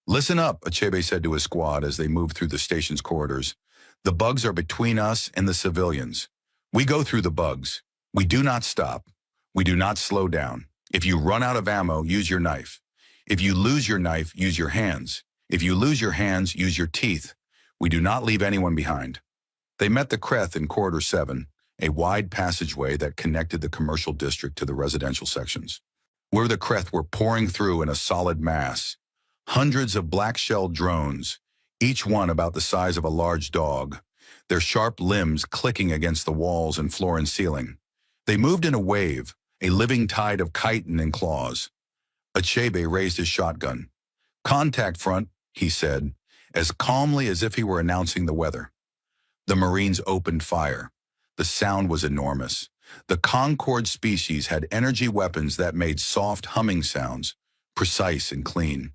"Listen up," Achebe said to his squad as they moved through the station's corridors. "The bugs are between us and the civilians. We go through the bugs. We do not stop. We do not slow down. If you run out of ammo, use your knife. If you lose your knife, use your hands. If you lose your hands, use your teeth. We do not leave anyone behind." They met the Kreth in Corridor 7, a wide passageway that connected the commercial district to the residential sections, where the Kreth were pouring through in a solid mass. Hundreds of black-shelled drones, each one about the size of a large dog, their sharp limbs clicking against the walls and floor and ceiling. They moved in a wave, a living tide of chitin and claws. Achebe raised his shotgun. "Contact front," he said, as calmly as if he were announcing the weather. The Marines opened fire. The sound was enormous. The Concorde species had energy weapons that made soft humming sounds, precise and clean.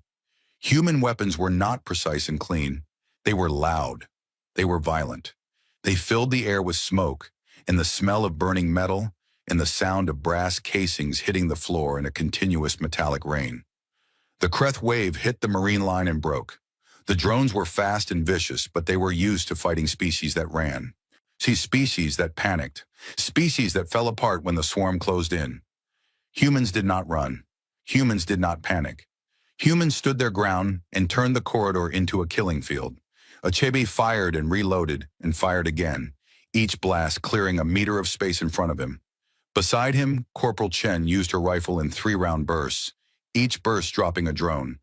Human weapons were not precise and clean. They were loud. They were violent. They filled the air with smoke, and the smell of burning metal, and the sound of brass casings hitting the floor in a continuous metallic rain. The Kreth wave hit the Marine line and broke. The drones were fast and vicious, but they were used to fighting species that ran. See, species that panicked. Species that fell apart when the swarm closed in. Humans did not run. Humans did not panic. Humans stood their ground and turned the corridor into a killing field. Achebe fired and reloaded and fired again, each blast clearing a meter of space in front of him. Beside him, Corporal Chen used her rifle in 3-round bursts, each burst dropping a drone.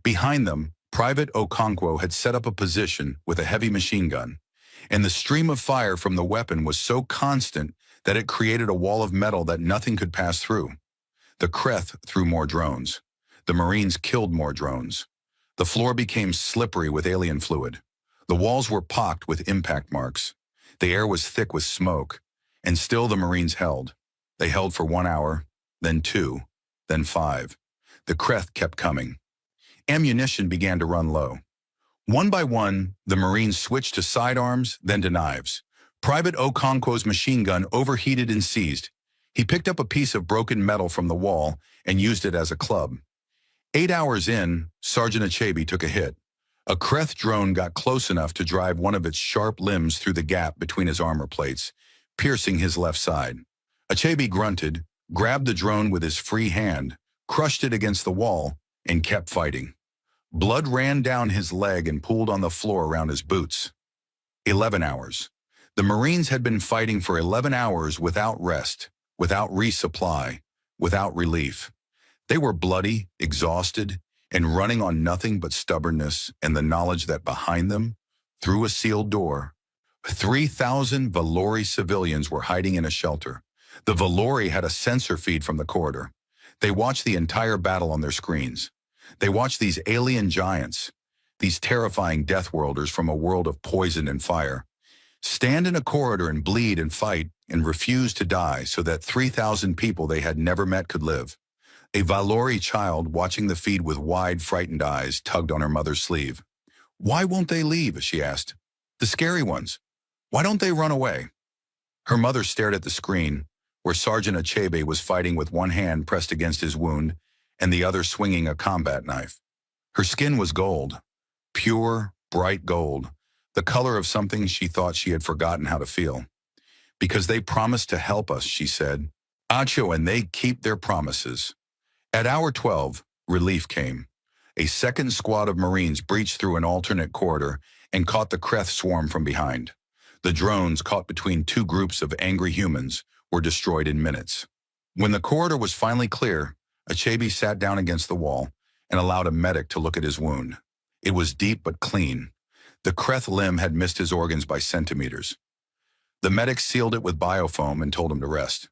Behind them, Private Okonkwo had set up a position with a heavy machine gun, and the stream of fire from the weapon was so constant that it created a wall of metal that nothing could pass through. The Kreth threw more drones. The Marines killed more drones. The floor became slippery with alien fluid. The walls were pocked with impact marks. The air was thick with smoke, and still the Marines held. They held for 1 hour, then 2, then 5. The Kreth kept coming. Ammunition began to run low. One by one, the Marines switched to sidearms, then to knives. Private Okonkwo's machine gun overheated and seized. He picked up a piece of broken metal from the wall and used it as a club. 8 hours in, Sergeant Achebe took a hit. A Kreth drone got close enough to drive one of its sharp limbs through the gap between his armor plates, piercing his left side. Achebe grunted, grabbed the drone with his free hand, crushed it against the wall, and kept fighting. Blood ran down his leg and pooled on the floor around his boots. 11 hours. The Marines had been fighting for 11 hours without rest, without resupply, without relief. They were bloody, exhausted, and running on nothing but stubbornness and the knowledge that behind them, through a sealed door, 3,000 Valori civilians were hiding in a shelter. The Valori had a sensor feed from the corridor. They watched the entire battle on their screens. They watched these alien giants, these terrifying Deathworlders from a world of poison and fire, stand in a corridor and bleed and fight and refuse to die so that 3,000 people they had never met could live. A Valori child watching the feed with wide, frightened eyes tugged on her mother's sleeve. "Why won't they leave?" she asked. "The scary ones. Why don't they run away?" Her mother stared at the screen, where Sergeant Achebe was fighting with one hand pressed against his wound and the other swinging a combat knife. Her skin was gold, pure, bright gold, the color of something she thought she had forgotten how to feel. "Because they promised to help us," she said. "Acho, and they keep their promises." At hour 12, relief came. A second squad of Marines breached through an alternate corridor and caught the Kreth swarm from behind. The drones, caught between two groups of angry humans, were destroyed in minutes. When the corridor was finally clear, Achebe sat down against the wall and allowed a medic to look at his wound. It was deep but clean. The Kreth limb had missed his organs by centimeters. The medic sealed it with biofoam and told him to rest.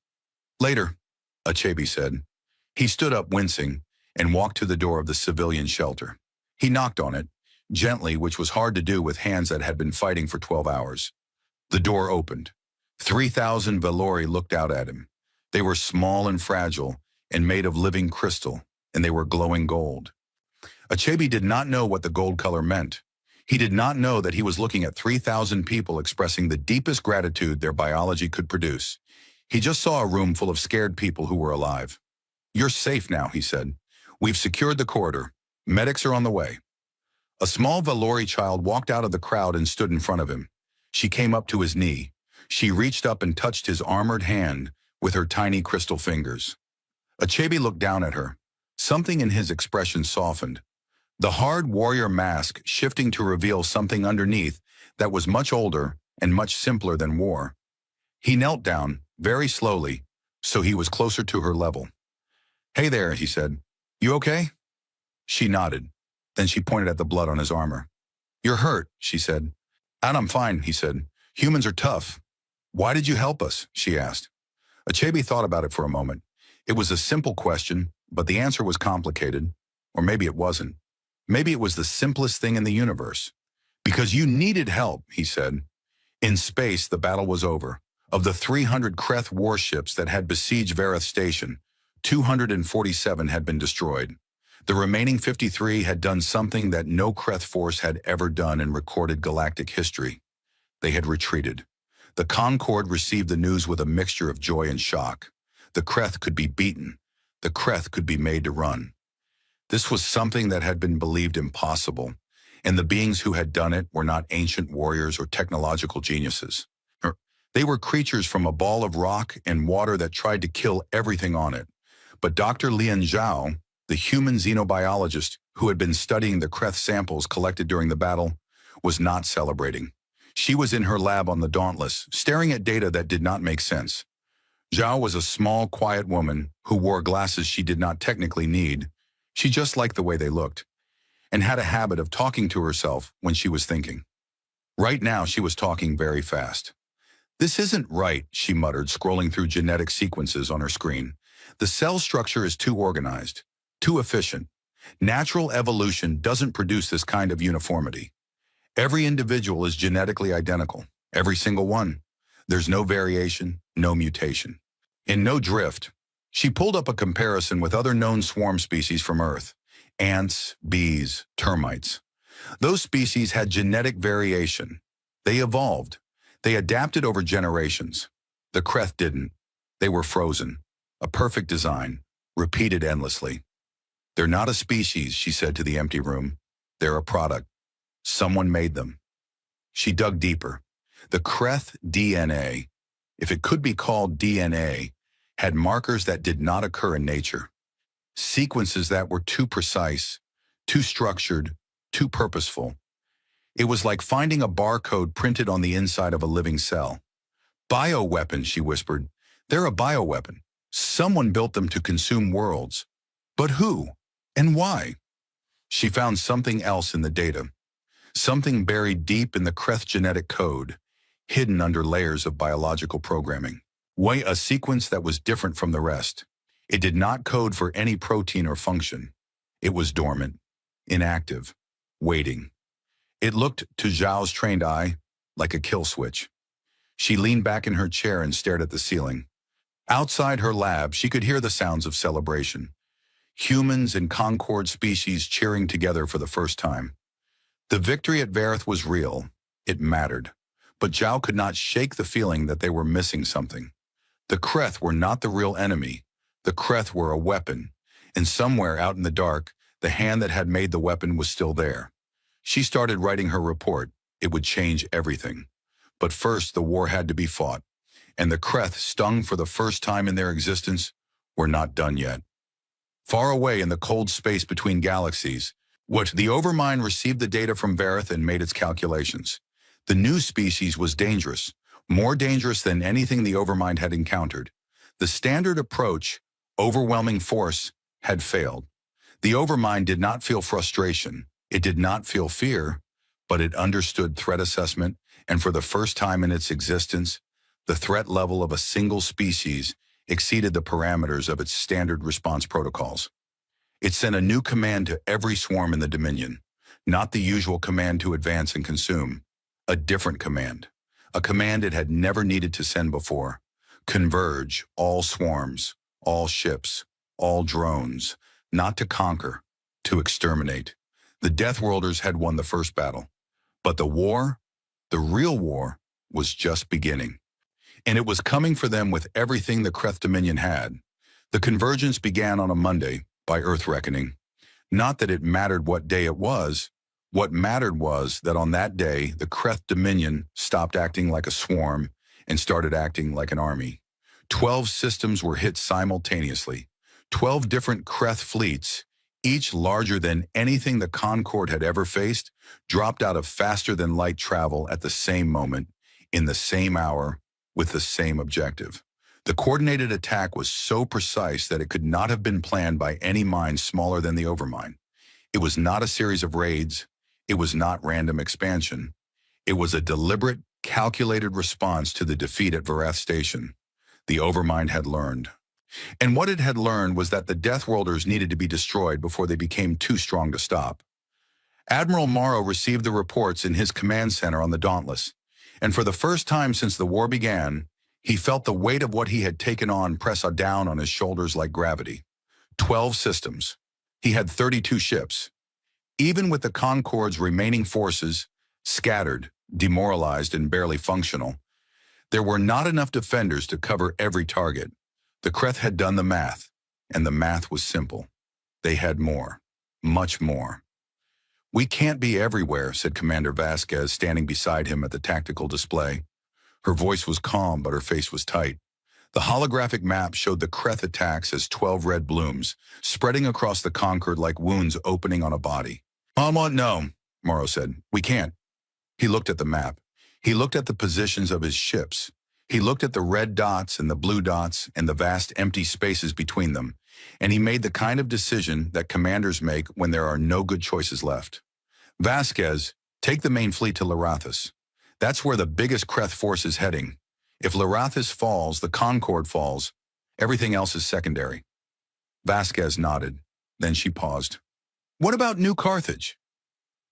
"Later," Achebe said. He stood up, wincing, and walked to the door of the civilian shelter. He knocked on it, gently, which was hard to do with hands that had been fighting for 12 hours. The door opened. 3,000 Valori looked out at him. They were small and fragile, and made of living crystal, and they were glowing gold. Achebe did not know what the gold color meant. He did not know that he was looking at 3,000 people expressing the deepest gratitude their biology could produce. He just saw a room full of scared people who were alive. "You're safe now," he said. "We've secured the corridor. Medics are on the way." A small Valori child walked out of the crowd and stood in front of him. She came up to his knee. She reached up and touched his armored hand with her tiny crystal fingers. Achebe looked down at her. Something in his expression softened. The hard warrior mask shifting to reveal something underneath that was much older and much simpler than war. He knelt down, very slowly, so he was closer to her level. "Hey there," he said. "You okay?" She nodded. Then she pointed at the blood on his armor. "You're hurt," she said. "And I'm fine," he said. "Humans are tough." "Why did you help us?" she asked. Achebe thought about it for a moment. It was a simple question, but the answer was complicated. Or maybe it wasn't. Maybe it was the simplest thing in the universe. "Because you needed help," he said. In space, the battle was over. Of the 300 Kreth warships that had besieged Vareth Station, 247 had been destroyed. The remaining 53 had done something that no Kreth force had ever done in recorded galactic history. They had retreated. The Concorde received the news with a mixture of joy and shock. The Kreth could be beaten. The Kreth could be made to run. This was something that had been believed impossible, and the beings who had done it were not ancient warriors or technological geniuses. They were creatures from a ball of rock and water that tried to kill everything on it. But Dr. Lian Zhao, the human xenobiologist who had been studying the Kreth samples collected during the battle, was not celebrating. She was in her lab on the Dauntless, staring at data that did not make sense. Zhao was a small, quiet woman who wore glasses she did not technically need. She just liked the way they looked, and had a habit of talking to herself when she was thinking. Right now, she was talking very fast. "This isn't right," she muttered, scrolling through genetic sequences on her screen. "The cell structure is too organized, too efficient. Natural evolution doesn't produce this kind of uniformity. Every individual is genetically identical, every single one. There's no variation, no mutation, and no drift." She pulled up a comparison with other known swarm species from Earth: ants, bees, termites. Those species had genetic variation. They evolved. They adapted over generations. The Kreth didn't. They were frozen. A perfect design, repeated endlessly. "They're not a species," she said to the empty room. "They're a product. Someone made them." She dug deeper. The Kreth DNA, if it could be called DNA, had markers that did not occur in nature. Sequences that were too precise, too structured, too purposeful. It was like finding a barcode printed on the inside of a living cell. "Bioweapons," she whispered. "They're a bioweapon. Someone built them to consume worlds. But who? And why?" She found something else in the data. Something buried deep in the Kreth genetic code, hidden under layers of biological programming. A sequence that was different from the rest. It did not code for any protein or function. It was dormant, inactive, waiting. It looked, to Zhao's trained eye, like a kill switch. She leaned back in her chair and stared at the ceiling. Outside her lab, she could hear the sounds of celebration. Humans and Concord species cheering together for the first time. The victory at Vareth was real. It mattered. But Zhao could not shake the feeling that they were missing something. The Kreth were not the real enemy. The Kreth were a weapon. And somewhere out in the dark, the hand that had made the weapon was still there. She started writing her report. It would change everything. But first, the war had to be fought. And the Kreth, stung for the first time in their existence, were not done yet. Far away in the cold space between galaxies, the Overmind received the data from Vareth and made its calculations. The new species was dangerous, more dangerous than anything the Overmind had encountered. The standard approach, overwhelming force, had failed. The Overmind did not feel frustration. It did not feel fear, but it understood threat assessment, and for the first time in its existence, the threat level of a single species exceeded the parameters of its standard response protocols. It sent a new command to every swarm in the Dominion, not the usual command to advance and consume, a different command, a command it had never needed to send before. Converge, all swarms, all ships, all drones, not to conquer, to exterminate. The Deathworlders had won the first battle, but the war, the real war, was just beginning. And it was coming for them with everything the Kreth Dominion had. The convergence began on a Monday, by Earth reckoning. Not that it mattered what day it was. What mattered was that on that day, the Kreth Dominion stopped acting like a swarm and started acting like an army. 12 systems were hit simultaneously. 12 different Kreth fleets, each larger than anything the Concord had ever faced, dropped out of faster-than-light travel at the same moment, in the same hour, with the same objective. The coordinated attack was so precise that it could not have been planned by any mind smaller than the Overmind. It was not a series of raids. It was not random expansion. It was a deliberate, calculated response to the defeat at Vareth Station. The Overmind had learned. And what it had learned was that the Deathworlders needed to be destroyed before they became too strong to stop. Admiral Morrow received the reports in his command center on the Dauntless, and for the first time since the war began, he felt the weight of what he had taken on press down on his shoulders like gravity. 12 systems. He had 32 ships. Even with the Concord's remaining forces, scattered, demoralized, and barely functional, there were not enough defenders to cover every target. The Kreth had done the math, and the math was simple. They had more, much more. "We can't be everywhere," said Commander Vasquez, standing beside him at the tactical display. Her voice was calm, but her face was tight. The holographic map showed the Kreth attacks as 12 red blooms, spreading across the Concord like wounds opening on a body. No," Morrow said. "We can't." He looked at the map. He looked at the positions of his ships. He looked at the red dots and the blue dots and the vast empty spaces between them, and he made the kind of decision that commanders make when there are no good choices left. "Vasquez, take the main fleet to Larathis. That's where the biggest Kreth force is heading. If Larathis falls, the Concord falls. Everything else is secondary." Vasquez nodded. Then she paused. "What about New Carthage?"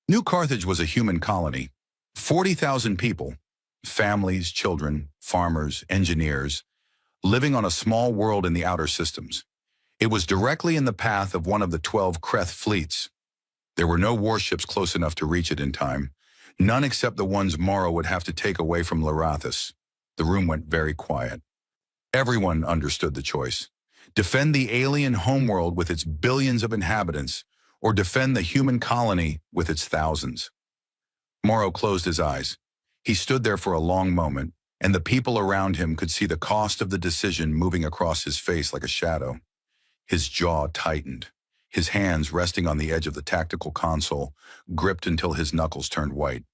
New Carthage was a human colony. 40,000 people, families, children, farmers, engineers, living on a small world in the outer systems. It was directly in the path of one of the 12 Kreth fleets. There were no warships close enough to reach it in time, none except the ones Morrow would have to take away from Larathis. The room went very quiet. Everyone understood the choice. Defend the alien homeworld with its billions of inhabitants, or defend the human colony with its thousands. Morrow closed his eyes. He stood there for a long moment, and the people around him could see the cost of the decision moving across his face like a shadow. His jaw tightened. His hands, resting on the edge of the tactical console, gripped until his knuckles turned white.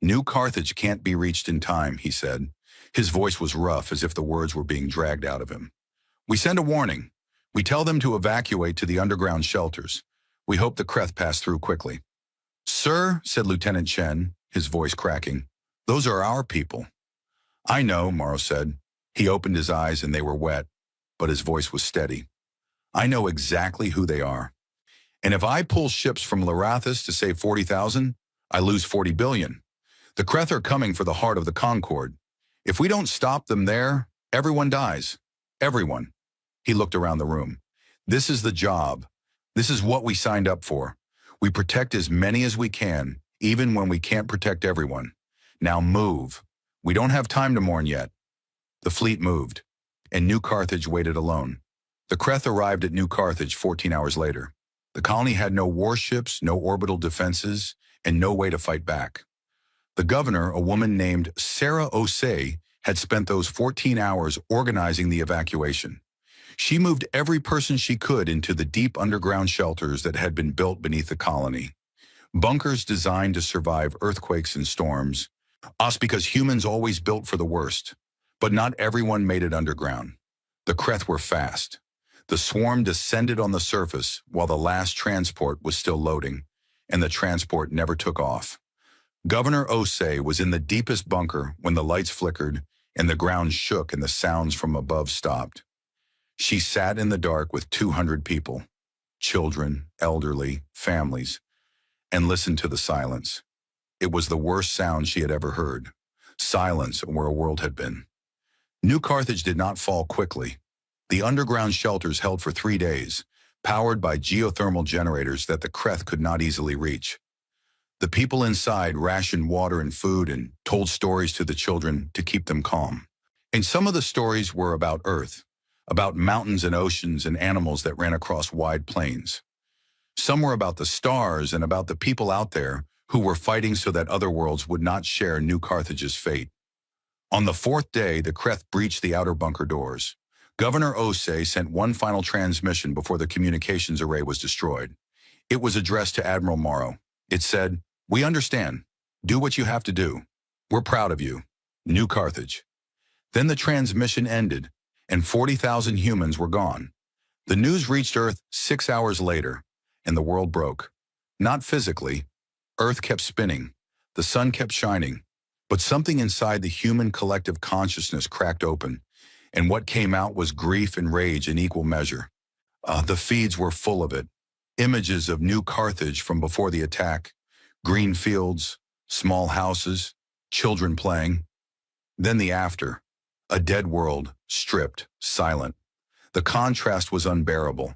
"New Carthage can't be reached in time," he said. His voice was rough, as if the words were being dragged out of him. "We send a warning. We tell them to evacuate to the underground shelters. We hope the Kreth pass through quickly." "Sir," said Lieutenant Chen, his voice cracking, "those are our people." "I know," Morrow said. He opened his eyes and they were wet, but his voice was steady. "I know exactly who they are. And if I pull ships from Larathis to save 40,000, I lose 40 billion. The Kreth are coming for the heart of the Concord. If we don't stop them there, everyone dies. Everyone." He looked around the room. "This is the job. This is what we signed up for. We protect as many as we can, even when we can't protect everyone. Now move. We don't have time to mourn yet." The fleet moved, and New Carthage waited alone. The Creth arrived at New Carthage 14 hours later. The colony had no warships, no orbital defenses, and no way to fight back. The governor, a woman named Sarah Osei, had spent those 14 hours organizing the evacuation. She moved every person she could into the deep underground shelters that had been built beneath the colony. Bunkers designed to survive earthquakes and storms. Us because humans always built for the worst. But not everyone made it underground. The Creth were fast. The swarm descended on the surface while the last transport was still loading, and the transport never took off. Governor Osei was in the deepest bunker when the lights flickered and the ground shook and the sounds from above stopped. She sat in the dark with 200 people, children, elderly, families, and listened to the silence. It was the worst sound she had ever heard. Silence where a world had been. New Carthage did not fall quickly. The underground shelters held for 3 days, powered by geothermal generators that the Creth could not easily reach. The people inside rationed water and food and told stories to the children to keep them calm. And some of the stories were about Earth, about mountains and oceans and animals that ran across wide plains. Some were about the stars and about the people out there who were fighting so that other worlds would not share New Carthage's fate. On the 4th day, the Creth breached the outer bunker doors. Governor Osei sent one final transmission before the communications array was destroyed. It was addressed to Admiral Morrow. It said, "We understand. Do what you have to do. We're proud of you. New Carthage." Then the transmission ended, and 40,000 humans were gone. The news reached Earth 6 hours later, and the world broke. Not physically. Earth kept spinning. The sun kept shining. But something inside the human collective consciousness cracked open, and what came out was grief and rage in equal measure. The feeds were full of it. Images of New Carthage from before the attack, green fields, small houses, children playing. Then the after, a dead world, stripped, silent. The contrast was unbearable.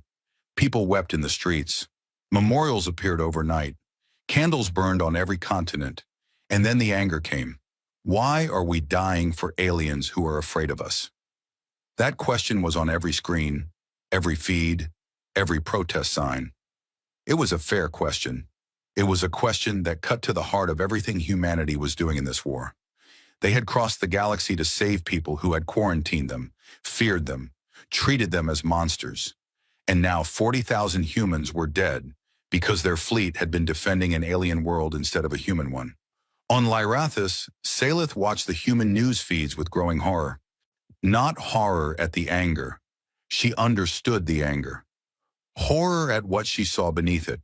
People wept in the streets. Memorials appeared overnight. Candles burned on every continent. And then the anger came. Why are we dying for aliens who are afraid of us? That question was on every screen, every feed, every protest sign. It was a fair question. It was a question that cut to the heart of everything humanity was doing in this war. They had crossed the galaxy to save people who had quarantined them, feared them, treated them as monsters. And now 40,000 humans were dead because their fleet had been defending an alien world instead of a human one. On Lyrathis, Salith watched the human news feeds with growing horror. Not horror at the anger. She understood the anger. Horror at what she saw beneath it.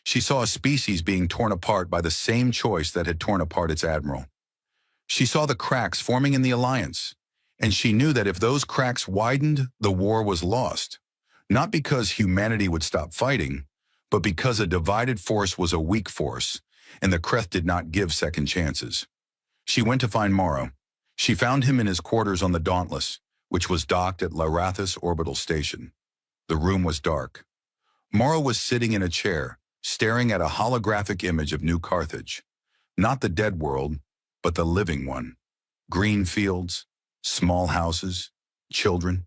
She saw a species being torn apart by the same choice that had torn apart its admiral. She saw the cracks forming in the alliance, and she knew that if those cracks widened, the war was lost. Not because humanity would stop fighting, but because a divided force was a weak force, and the Creth did not give second chances. She went to find Morrow. She found him in his quarters on the Dauntless, which was docked at Lyrathis Orbital Station. The room was dark. Morrow was sitting in a chair, staring at a holographic image of New Carthage. Not the dead world, but the living one. Green fields, small houses, children.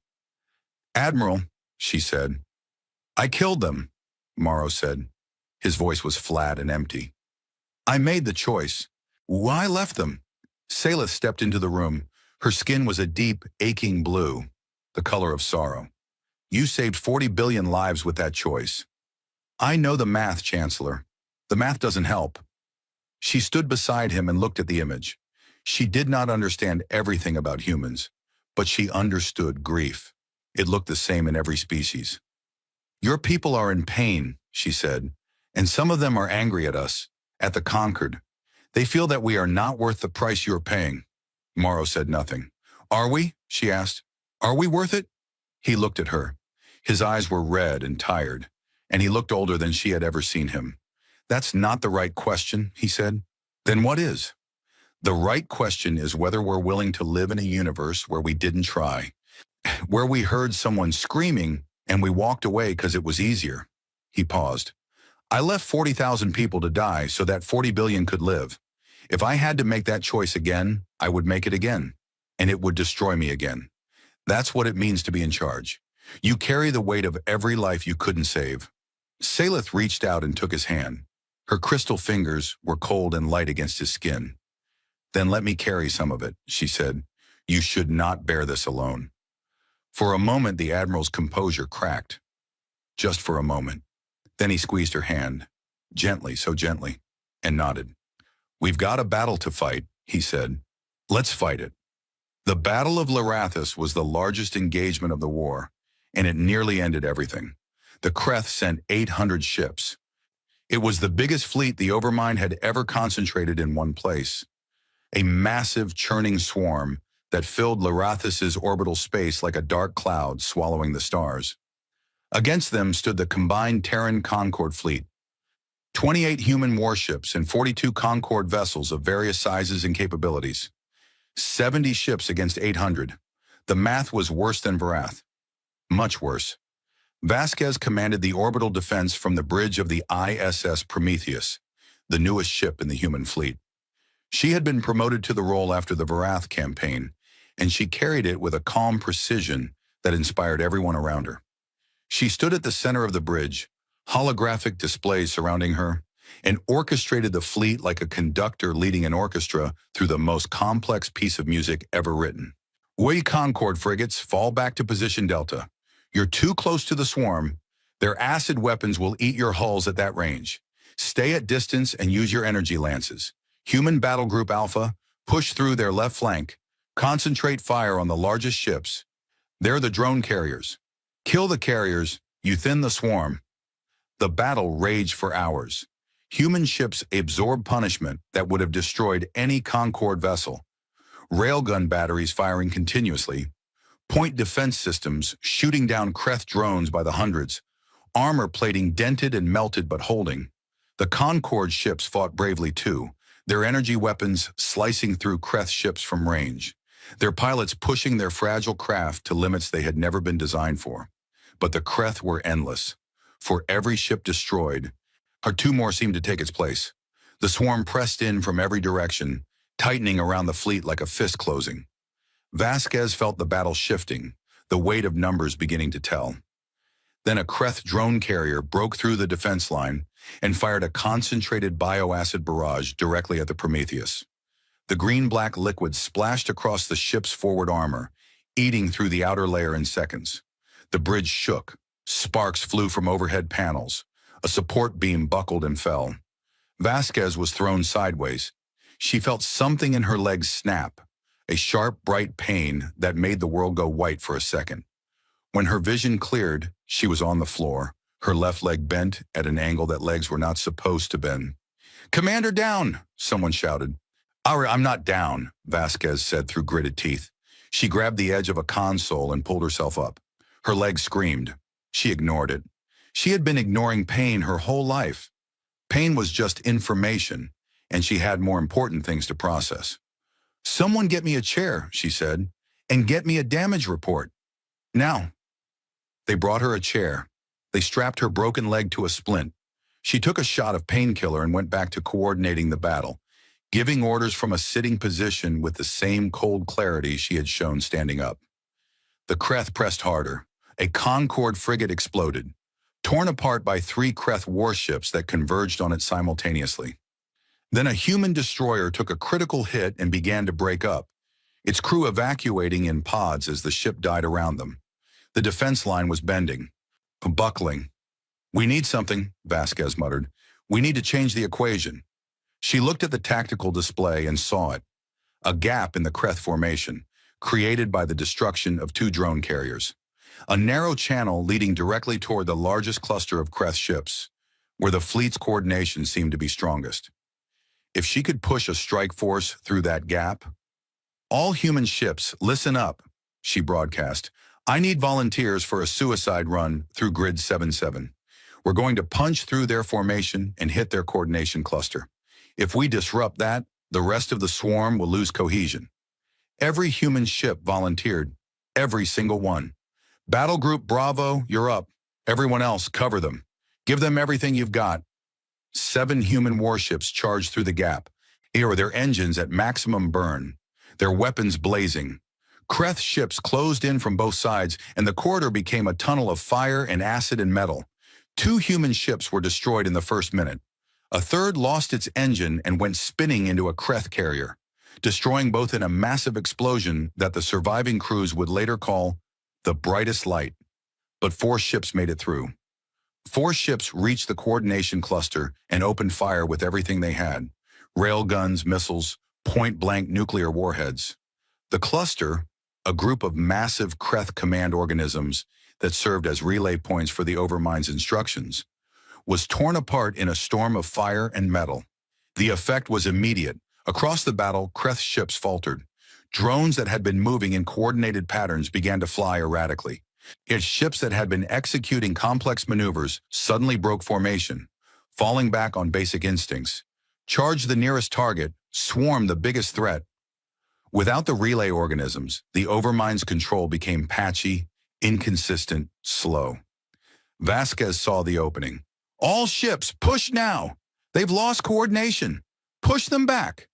"Admiral," she said. "I killed them," Morrow said. His voice was flat and empty. "I made the choice. Why left them?" Salith stepped into the room. Her skin was a deep, aching blue, the color of sorrow. "You saved 40 billion lives with that choice." "I know the math, Chancellor. The math doesn't help." She stood beside him and looked at the image. She did not understand everything about humans, but she understood grief. It looked the same in every species. "Your people are in pain," she said, "and some of them are angry at us, at the conquered. They feel that we are not worth the price you are paying." Morrow said nothing. "Are we?" she asked. "Are we worth it?" He looked at her. His eyes were red and tired, and he looked older than she had ever seen him. "That's not the right question," he said. "Then what is?" "The right question is whether we're willing to live in a universe where we didn't try, where we heard someone screaming and we walked away because it was easier." He paused. I left 40,000 people to die so that 40 billion could live. If I had to make that choice again, I would make it again. And it would destroy me again. That's what it means to be in charge. You carry the weight of every life you couldn't save. Salith reached out and took his hand. Her crystal fingers were cold and light against his skin. Then let me carry some of it, she said. You should not bear this alone. For a moment, the Admiral's composure cracked. Just for a moment. Then he squeezed her hand, gently, so gently, and nodded. We've got a battle to fight, he said. Let's fight it. The Battle of Larathis was the largest engagement of the war, and it nearly ended everything. The Kreth sent 800 ships. It was the biggest fleet the Overmind had ever concentrated in one place. A massive, churning swarm that filled Larathis's orbital space like a dark cloud swallowing the stars. Against them stood the combined Terran Concord fleet. 28 human warships and 42 Concord vessels of various sizes and capabilities. 70 ships against 800. The math was worse than Varath. Much worse. Vasquez commanded the orbital defense from the bridge of the ISS Prometheus, the newest ship in the human fleet. She had been promoted to the role after the Varath campaign, and she carried it with a calm precision that inspired everyone around her. She stood at the center of the bridge, holographic displays surrounding her, and orchestrated the fleet like a conductor leading an orchestra through the most complex piece of music ever written. We Concord frigates, fall back to position Delta. You're too close to the swarm. Their acid weapons will eat your hulls at that range. Stay at distance and use your energy lances. Human Battle Group Alpha, push through their left flank. Concentrate fire on the largest ships. They're the drone carriers. Kill the carriers, you thin the swarm. The battle raged for hours. Human ships absorbed punishment that would have destroyed any Concord vessel. Railgun batteries firing continuously. Point defense systems shooting down Kreth drones by the hundreds. Armor plating dented and melted but holding. The Concord ships fought bravely too, their energy weapons slicing through Kreth ships from range. Their pilots pushing their fragile craft to limits they had never been designed for. But the Kreth were endless. For every ship destroyed, two more seemed to take its place. The swarm pressed in from every direction, tightening around the fleet like a fist closing. Vasquez felt the battle shifting, the weight of numbers beginning to tell. Then a Kreth drone carrier broke through the defense line and fired a concentrated bioacid barrage directly at the Prometheus. The green-black liquid splashed across the ship's forward armor, eating through the outer layer in seconds. The bridge shook. Sparks flew from overhead panels. A support beam buckled and fell. Vasquez was thrown sideways. She felt something in her legs snap, a sharp, bright pain that made the world go white for a second. When her vision cleared, she was on the floor, her left leg bent at an angle that legs were not supposed to bend. "Commander down!" someone shouted. "I'm not down," Vasquez said through gritted teeth. She grabbed the edge of a console and pulled herself up. Her leg screamed. She ignored it. She had been ignoring pain her whole life. Pain was just information, and she had more important things to process. "Someone get me a chair," she said, "and get me a damage report. Now." They brought her a chair. They strapped her broken leg to a splint. She took a shot of painkiller and went back to coordinating the battle, giving orders from a sitting position with the same cold clarity she had shown standing up. The Kreth pressed harder. A Concord frigate exploded, torn apart by 3 Kreth warships that converged on it simultaneously. Then a human destroyer took a critical hit and began to break up, its crew evacuating in pods as the ship died around them. The defense line was bending, buckling. "We need something," Vasquez muttered. "We need to change the equation." She looked at the tactical display and saw it, a gap in the Kreth formation, created by the destruction of 2 drone carriers. A narrow channel leading directly toward the largest cluster of Kreth ships, where the fleet's coordination seemed to be strongest. If she could push a strike force through that gap— "All human ships, listen up," she broadcast. "I need volunteers for a suicide run through Grid 77. We're going to punch through their formation and hit their coordination cluster. If we disrupt that, the rest of the swarm will lose cohesion." Every human ship volunteered, every single one. "Battle Group Bravo, you're up. Everyone else, cover them. Give them everything you've got. 7 human warships charged through the gap, their engines at maximum burn, their weapons blazing. Kreth ships closed in from both sides, and the corridor became a tunnel of fire and acid and metal. 2 human ships were destroyed in the first minute. A third lost its engine and went spinning into a Kreth carrier, destroying both in a massive explosion that the surviving crews would later call the brightest light. But 4 ships made it through. 4 ships reached the coordination cluster and opened fire with everything they had: railguns, missiles, point-blank nuclear warheads. The cluster, a group of massive Kreth command organisms that served as relay points for the Overmind's instructions, was torn apart in a storm of fire and metal. The effect was immediate. Across the battle, Kreth ships faltered. Drones that had been moving in coordinated patterns began to fly erratically. Its ships that had been executing complex maneuvers suddenly broke formation, falling back on basic instincts. Charge the nearest target, swarm the biggest threat. Without the relay organisms, the Overmind's control became patchy, inconsistent, slow. Vasquez saw the opening. All ships, push now! They've lost coordination. Push them back!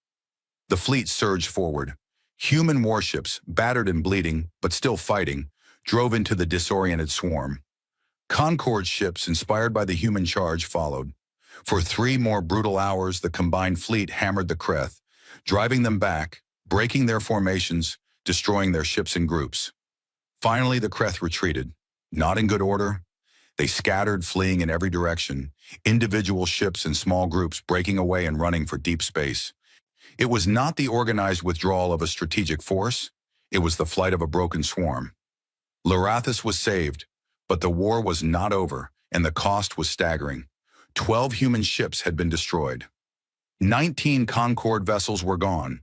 The fleet surged forward. Human warships, battered and bleeding, but still fighting, drove into the disoriented swarm. Concord ships, inspired by the human charge, followed. For 3 more brutal hours, the combined fleet hammered the Kreth, driving them back, breaking their formations, destroying their ships in groups. Finally, the Kreth retreated, not in good order. They scattered, fleeing in every direction, individual ships in small groups breaking away and running for deep space. It was not the organized withdrawal of a strategic force. It was the flight of a broken swarm. Larathis was saved, but the war was not over, and the cost was staggering. 12 human ships had been destroyed. 19 Concord vessels were gone.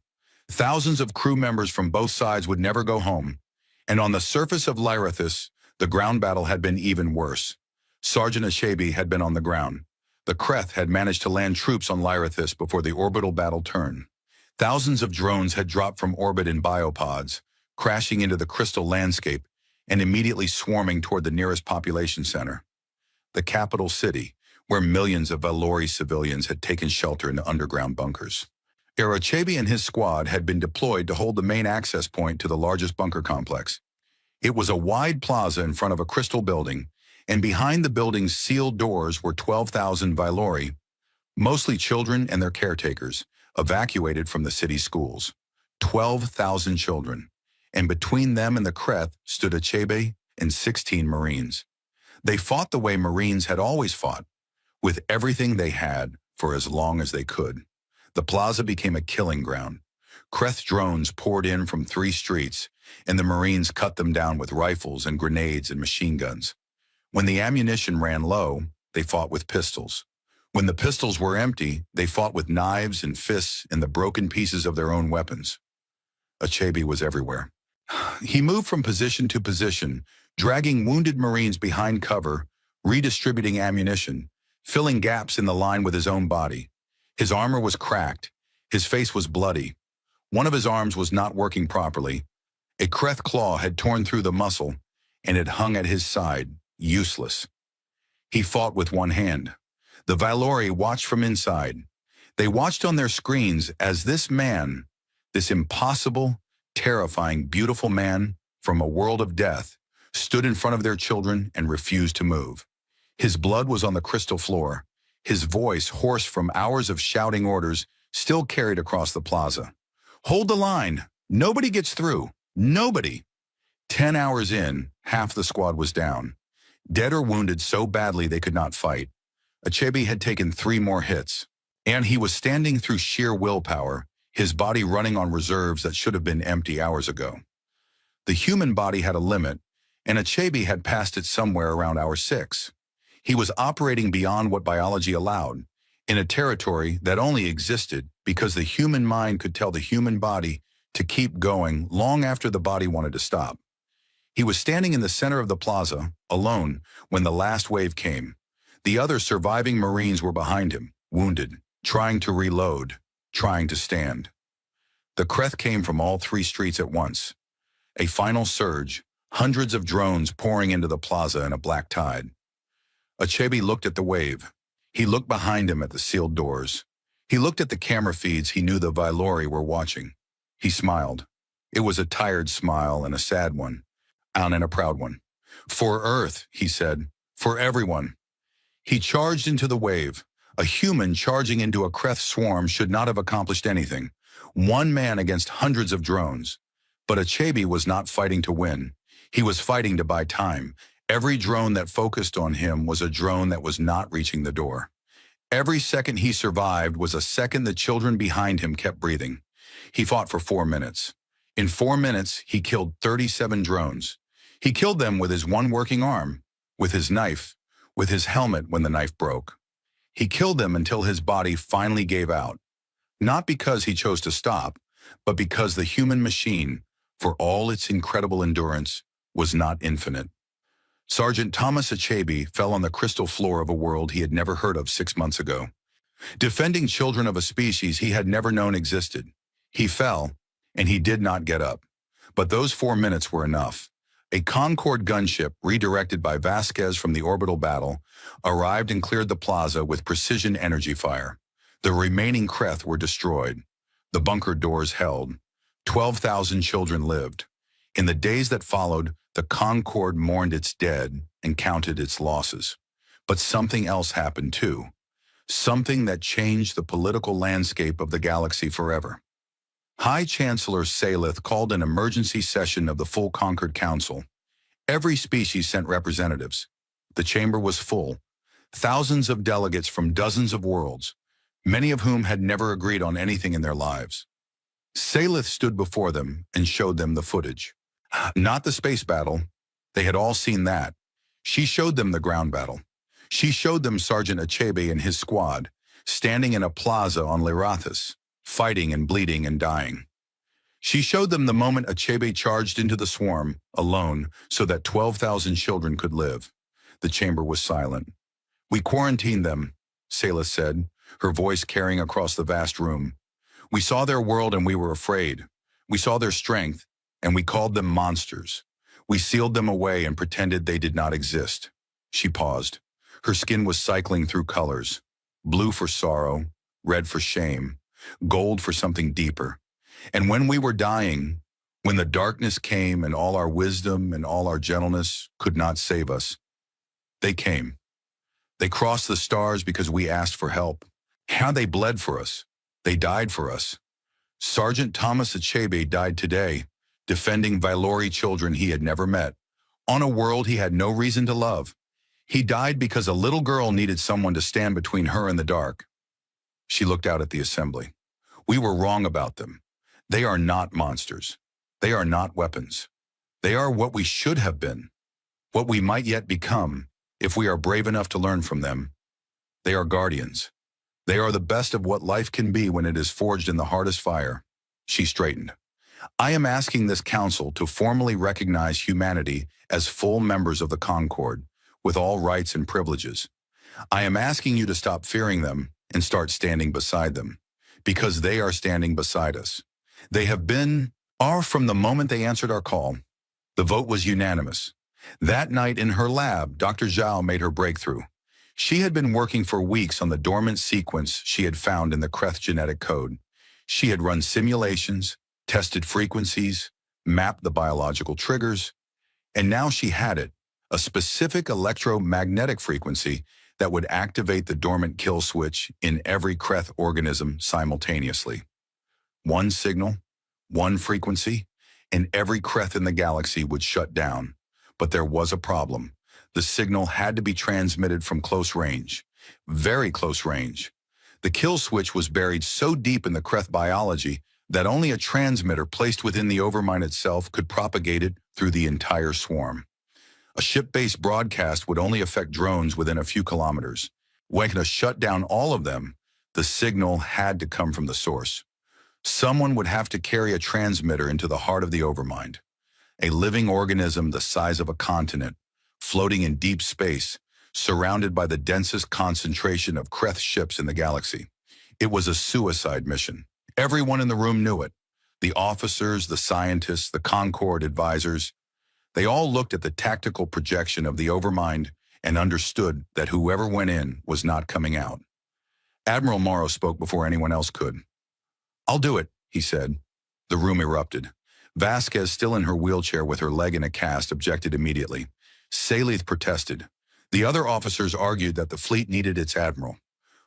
Thousands of crew members from both sides would never go home. And on the surface of Larathis, the ground battle had been even worse. Sergeant HFY had been on the ground. The Kreth had managed to land troops on Larathis before the orbital battle turned. Thousands of drones had dropped from orbit in biopods, crashing into the crystal landscape and immediately swarming toward the nearest population center, the capital city, where millions of Valori civilians had taken shelter in underground bunkers. HFY and his squad had been deployed to hold the main access point to the largest bunker complex. It was a wide plaza in front of a crystal building, and behind the building's sealed doors were 12,000 Valori, mostly children and their caretakers, evacuated from the city's schools. 12,000 children, and between them and the Kreth stood HFY and 16 Marines. They fought the way Marines had always fought, with everything they had for as long as they could. The plaza became a killing ground. Kreth drones poured in from 3 streets, and the Marines cut them down with rifles and grenades and machine guns. When the ammunition ran low, they fought with pistols. When the pistols were empty, they fought with knives and fists and the broken pieces of their own weapons. HFY was everywhere. He moved from position to position, dragging wounded Marines behind cover, redistributing ammunition, filling gaps in the line with his own body. His armor was cracked. His face was bloody. One of his arms was not working properly. A Kreth claw had torn through the muscle, and it hung at his side, useless. He fought with one hand. The Valori watched from inside. They watched on their screens as this man, this impossible, terrifying, beautiful man from a world of death, stood in front of their children and refused to move. His blood was on the crystal floor. His voice, hoarse from hours of shouting orders, still carried across the plaza. Hold the line. Nobody gets through. Nobody. 10 hours in, half the squad was down, dead or wounded so badly they could not fight. HFY had taken 3 more hits, and he was standing through sheer willpower, his body running on reserves that should have been empty hours ago. The human body had a limit, and HFY had passed it somewhere around hour 6. He was operating beyond what biology allowed, in a territory that only existed because the human mind could tell the human body to keep going long after the body wanted to stop. He was standing in the center of the plaza, alone, when the last wave came. The other surviving Marines were behind him, wounded, trying to reload, trying to stand. The Kreth came from all 3 streets at once. A final surge, hundreds of drones pouring into the plaza in a black tide. Achebe looked at the wave. He looked behind him at the sealed doors. He looked at the camera feeds he knew the Vylori were watching. He smiled. It was a tired smile and a sad one, and a proud one. For Earth, he said. For everyone. He charged into the wave. A human charging into a Kreth swarm should not have accomplished anything. One man against hundreds of drones. But Achebe was not fighting to win. He was fighting to buy time. Every drone that focused on him was a drone that was not reaching the door. Every second he survived was a second the children behind him kept breathing. He fought for 4 minutes. In 4 minutes, he killed 37 drones. He killed them with his one working arm, with his knife, with his helmet when the knife broke. He killed them until his body finally gave out. Not because he chose to stop, but because the human machine, for all its incredible endurance, was not infinite. Sergeant Thomas Achebe fell on the crystal floor of a world he had never heard of 6 months ago, defending children of a species he had never known existed. He fell, and he did not get up. But those 4 minutes were enough. A Concorde gunship, redirected by Vasquez from the orbital battle, arrived and cleared the plaza with precision energy fire. The remaining Kreth were destroyed. The bunker doors held. 12,000 children lived. In the days that followed, the Concorde mourned its dead and counted its losses. But something else happened too. Something that changed the political landscape of the galaxy forever. High Chancellor Salith called an emergency session of the full Concord Council. Every species sent representatives. The chamber was full. Thousands of delegates from dozens of worlds, many of whom had never agreed on anything in their lives. Salith stood before them and showed them the footage. Not the space battle. They had all seen that. She showed them the ground battle. She showed them Sergeant Achebe and his squad, standing in a plaza on Lyrathis, fighting and bleeding and dying. She showed them the moment Achebe charged into the swarm, alone, so that 12,000 children could live. The chamber was silent. We quarantined them, Salith said, her voice carrying across the vast room. We saw their world and we were afraid. We saw their strength, and we called them monsters. We sealed them away and pretended they did not exist. She paused. Her skin was cycling through colors. Blue for sorrow, red for shame, gold for something deeper. And when we were dying, when the darkness came and all our wisdom and all our gentleness could not save us, they came. They crossed the stars because we asked for help. How they bled for us. They died for us. Sergeant Thomas Achebe died today, defending Vylori children he had never met, on a world he had no reason to love. He died because a little girl needed someone to stand between her and the dark. She looked out at the assembly. We were wrong about them. They are not monsters. They are not weapons. They are what we should have been, what we might yet become, if we are brave enough to learn from them. They are guardians. They are the best of what life can be when it is forged in the hardest fire. She straightened. I am asking this council to formally recognize humanity as full members of the Concorde, with all rights and privileges. I am asking you to stop fearing them and start standing beside them, because they are standing beside us. They are from the moment they answered our call. The vote was unanimous. That night in her lab, Dr. Zhao made her breakthrough. She had been working for weeks on the dormant sequence she had found in the Kreth genetic code. She had run simulations, tested frequencies, mapped the biological triggers, and now she had it, a specific electromagnetic frequency that would activate the dormant kill switch in every Kreth organism simultaneously. One signal, one frequency, and every Kreth in the galaxy would shut down. But there was a problem. The signal had to be transmitted from close range, very close range. The kill switch was buried so deep in the Kreth biology that only a transmitter placed within the Overmind itself could propagate it through the entire swarm. A ship-based broadcast would only affect drones within a few kilometers. When to shut down all of them, the signal had to come from the source. Someone would have to carry a transmitter into the heart of the Overmind, a living organism the size of a continent, floating in deep space, surrounded by the densest concentration of Kreth ships in the galaxy. It was a suicide mission. Everyone in the room knew it. The officers, the scientists, the Concorde advisors. They all looked at the tactical projection of the Overmind and understood that whoever went in was not coming out. Admiral Morrow spoke before anyone else could. "I'll do it," he said. The room erupted. Vasquez, still in her wheelchair with her leg in a cast, objected immediately. Salith protested. The other officers argued that the fleet needed its admiral.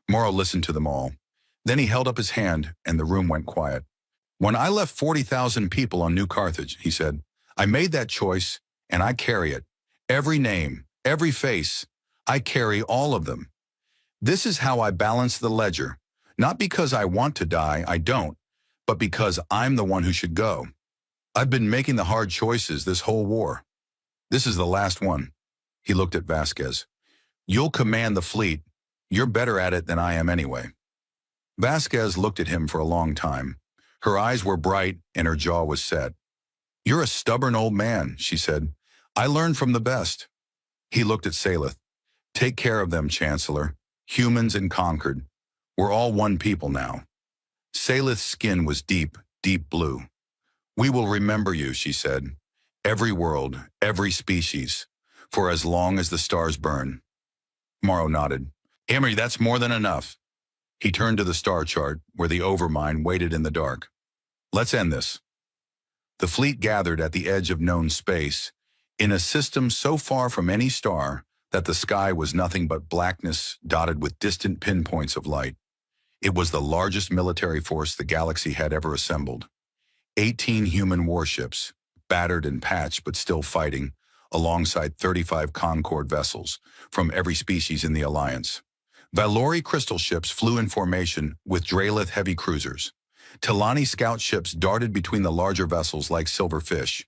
Morrow listened to them all. Then he held up his hand, and the room went quiet. "When I left 40,000 people on New Carthage," he said, "I made that choice, and I carry it. Every name, every face, I carry all of them. This is how I balance the ledger. Not because I want to die, I don't, but because I'm the one who should go. I've been making the hard choices this whole war. This is the last one." He looked at Vasquez. "You'll command the fleet. You're better at it than I am anyway." Vasquez looked at him for a long time. Her eyes were bright and her jaw was set. "You're a stubborn old man," she said. "I learned from the best." He looked at Salith. "Take care of them, Chancellor. Humans and Concord. We're all one people now." Salith's skin was deep, deep blue. "We will remember you," she said. "Every world, every species, for as long as the stars burn." Morrow nodded. "Emery, that's more than enough." He turned to the star chart, where the Overmind waited in the dark. "Let's end this." The fleet gathered at the edge of known space, in a system so far from any star that the sky was nothing but blackness dotted with distant pinpoints of light. It was the largest military force the galaxy had ever assembled. 18 human warships, battered and patched but still fighting, alongside 35 Concord vessels from every species in the Alliance. Valori crystal ships flew in formation with Dralith heavy cruisers. Talani scout ships darted between the larger vessels like silver fish.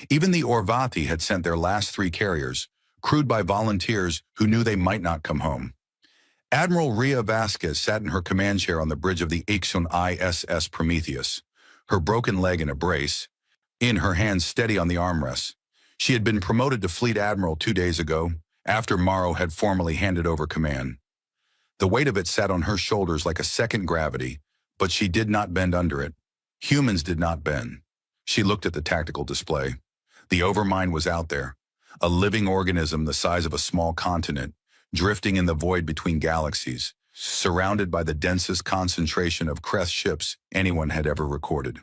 Even the Orvathi had sent their last 3 carriers, crewed by volunteers who knew they might not come home. Admiral Ria Vasquez sat in her command chair on the bridge of the Ixon ISS Prometheus, her broken leg in a brace, in her hands steady on the armrests. She had been promoted to Fleet Admiral 2 days ago, after Morrow had formally handed over command. The weight of it sat on her shoulders like a second gravity, but she did not bend under it. Humans did not bend. She looked at the tactical display. The Overmind was out there, a living organism the size of a small continent, drifting in the void between galaxies, surrounded by the densest concentration of Kreth ships anyone had ever recorded.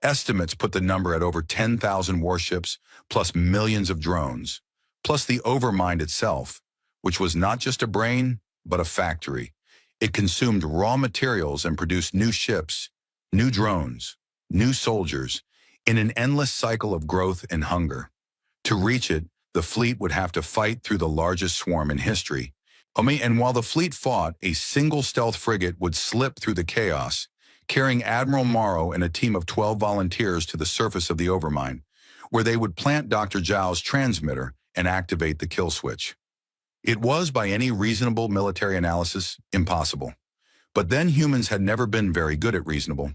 Estimates put the number at over 10,000 warships, plus millions of drones, plus the Overmind itself, which was not just a brain, but a factory. It consumed raw materials and produced new ships, new drones, new soldiers, in an endless cycle of growth and hunger. To reach it, the fleet would have to fight through the largest swarm in history. And while the fleet fought, a single stealth frigate would slip through the chaos, carrying Admiral Morrow and a team of 12 volunteers to the surface of the Overmind, where they would plant Dr. Zhao's transmitter and activate the kill switch. It was, by any reasonable military analysis, impossible. But then humans had never been very good at reasonable.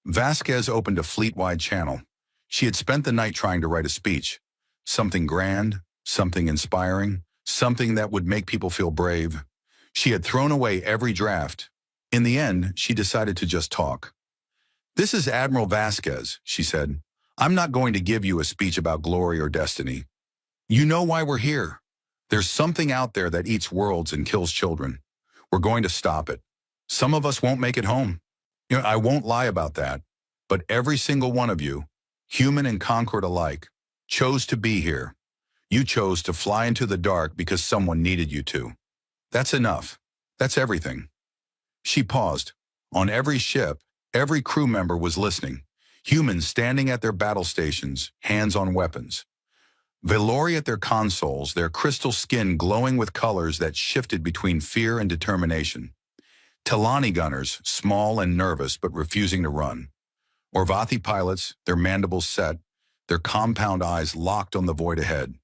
Vasquez opened a fleet-wide channel. She had spent the night trying to write a speech. Something grand, something inspiring, something that would make people feel brave. She had thrown away every draft. In the end, she decided to just talk. "This is Admiral Vasquez," she said. "I'm not going to give you a speech about glory or destiny. You know why we're here. There's something out there that eats worlds and kills children. We're going to stop it. Some of us won't make it home. I won't lie about that. But every single one of you, human and Concord alike, chose to be here. You chose to fly into the dark because someone needed you to. That's enough. That's everything." She paused. On every ship, every crew member was listening. Humans standing at their battle stations, hands on weapons. Valori at their consoles, their crystal skin glowing with colors that shifted between fear and determination. Talani gunners, small and nervous but refusing to run. Orvathi pilots, their mandibles set, their compound eyes locked on the void ahead.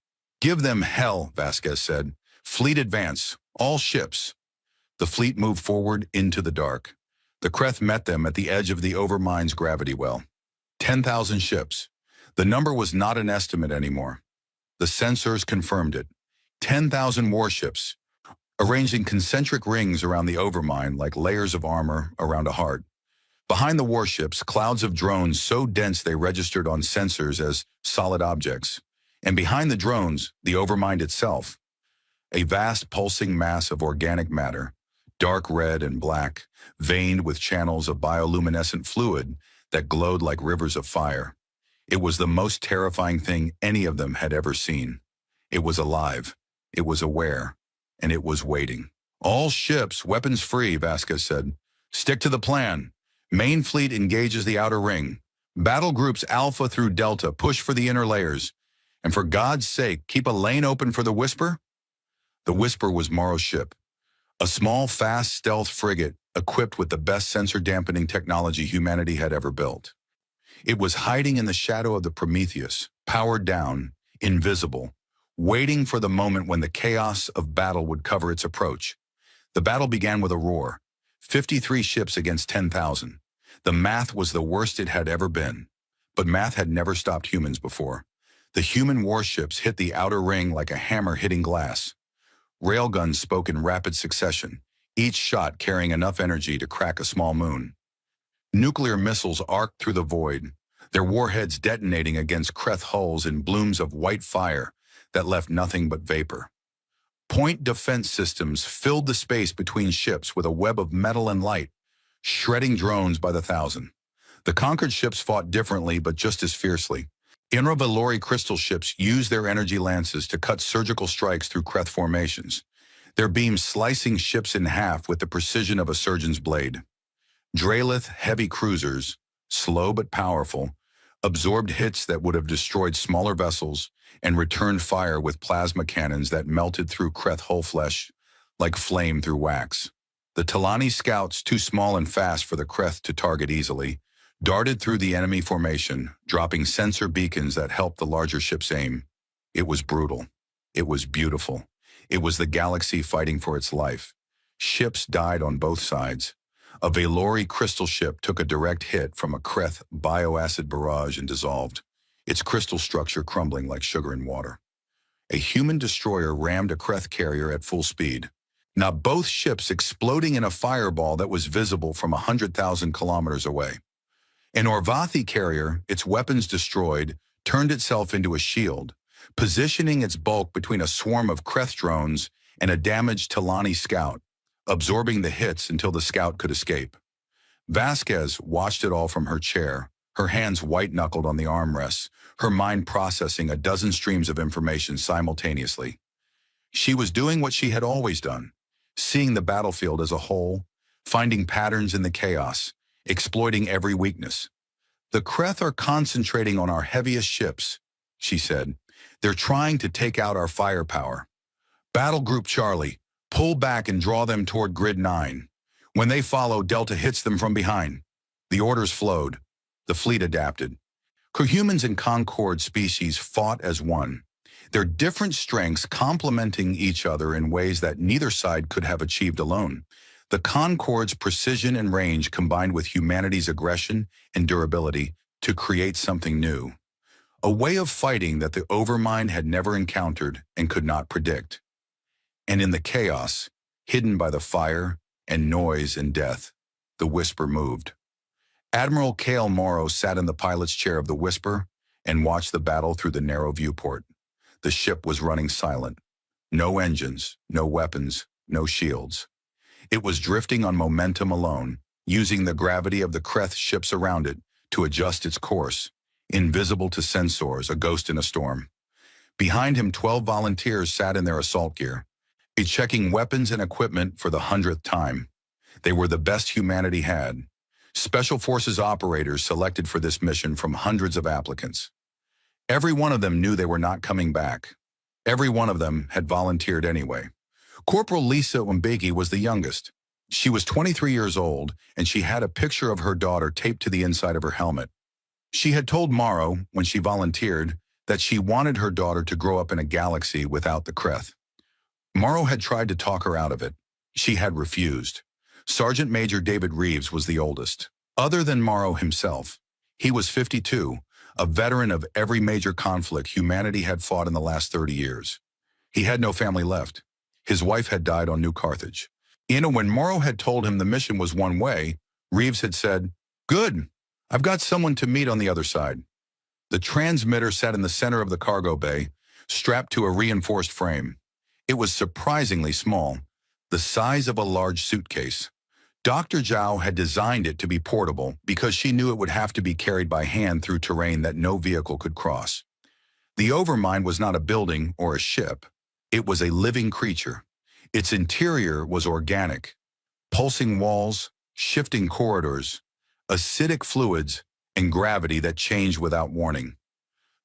"Give them hell," Vasquez said. "Fleet advance, all ships." The fleet moved forward into the dark. The Kreth met them at the edge of the Overmind's gravity well. 10,000 ships. The number was not an estimate anymore. The sensors confirmed it. 10,000 warships, arranging concentric rings around the Overmind like layers of armor around a heart. Behind the warships, clouds of drones so dense they registered on sensors as solid objects. And behind the drones, the Overmind itself. a vast pulsing mass of organic matter, dark red and black, veined with channels of bioluminescent fluid that glowed like rivers of fire. It was the most terrifying thing any of them had ever seen. It was alive, it was aware, and it was waiting. All ships, weapons free, Vasquez said. Stick to the plan. Main fleet engages the outer ring. Battle groups Alpha through Delta push for the inner layers. And for God's sake, keep a lane open for the Whisper? The Whisper was Morrow's ship. A small, fast stealth frigate equipped with the best sensor-dampening technology humanity had ever built. It was hiding in the shadow of the Prometheus, powered down, invisible, waiting for the moment when the chaos of battle would cover its approach. The battle began with a roar. 53 ships against 10,000. The math was the worst it had ever been. But math had never stopped humans before. The human warships hit the outer ring like a hammer hitting glass. Railguns spoke in rapid succession, each shot carrying enough energy to crack a small moon. Nuclear missiles arced through the void, their warheads detonating against Kreth hulls in blooms of white fire that left nothing but vapor. Point defense systems filled the space between ships with a web of metal and light, shredding drones by the thousand. The conquered ships fought differently but just as fiercely. Intravalori crystal ships used their energy lances to cut surgical strikes through Kreth formations, their beams slicing ships in half with the precision of a surgeon's blade. Drelith heavy cruisers, slow but powerful, absorbed hits that would have destroyed smaller vessels and returned fire with plasma cannons that melted through Kreth hull flesh like flame through wax. The Talani scouts, too small and fast for the Kreth to target easily, darted through the enemy formation, dropping sensor beacons that helped the larger ships aim. It was brutal. It was beautiful. It was the galaxy fighting for its life. Ships died on both sides. A Valori crystal ship took a direct hit from a Kreth bioacid barrage and dissolved, its crystal structure crumbling like sugar in water. A human destroyer rammed a Kreth carrier at full speed. Now both ships exploding in a fireball that was visible from 100,000 kilometers away. An Orvathi carrier, its weapons destroyed, turned itself into a shield, positioning its bulk between a swarm of Kreth drones and a damaged Talani scout, absorbing the hits until the scout could escape. Vasquez watched it all from her chair, her hands white-knuckled on the armrests, her mind processing a dozen streams of information simultaneously. She was doing what she had always done, seeing the battlefield as a whole, finding patterns in the chaos, exploiting every weakness. The Kreth are concentrating on our heaviest ships, she said. They're trying to take out our firepower. Battle Group Charlie, pull back and draw them toward Grid 9. When they follow, Delta hits them from behind. The orders flowed. The fleet adapted. Cohumans and Concord species fought as one, their different strengths complementing each other in ways that neither side could have achieved alone. The Concord's precision and range combined with humanity's aggression and durability to create something new. A way of fighting that the Overmind had never encountered and could not predict. And in the chaos, hidden by the fire and noise and death, the Whisper moved. Admiral Cale Morrow sat in the pilot's chair of the Whisper and watched the battle through the narrow viewport. The ship was running silent. No engines, no weapons, no shields. It was drifting on momentum alone, using the gravity of the Kreth ships around it to adjust its course, invisible to sensors, a ghost in a storm. Behind him, 12 volunteers sat in their assault gear, checking weapons and equipment for the 100th time. They were the best humanity had. Special Forces operators selected for this mission from hundreds of applicants. Every one of them knew they were not coming back. Every one of them had volunteered anyway. Corporal Lisa Umbeki was the youngest. She was 23 years old, and she had a picture of her daughter taped to the inside of her helmet. She had told Morrow, when she volunteered, that she wanted her daughter to grow up in a galaxy without the Kreth. Morrow had tried to talk her out of it. She had refused. Sergeant Major David Reeves was the oldest. Other than Morrow himself, he was 52, a veteran of every major conflict humanity had fought in the last 30 years. He had no family left. His wife had died on New Carthage. When Morrow had told him the mission was one way, Reeves had said, "Good, I've got someone to meet on the other side." The transmitter sat in the center of the cargo bay, strapped to a reinforced frame. It was surprisingly small, the size of a large suitcase. Dr. Zhao had designed it to be portable because she knew it would have to be carried by hand through terrain that no vehicle could cross. The Overmind was not a building or a ship. It was a living creature. Its interior was organic. Pulsing walls, shifting corridors, acidic fluids, and gravity that changed without warning.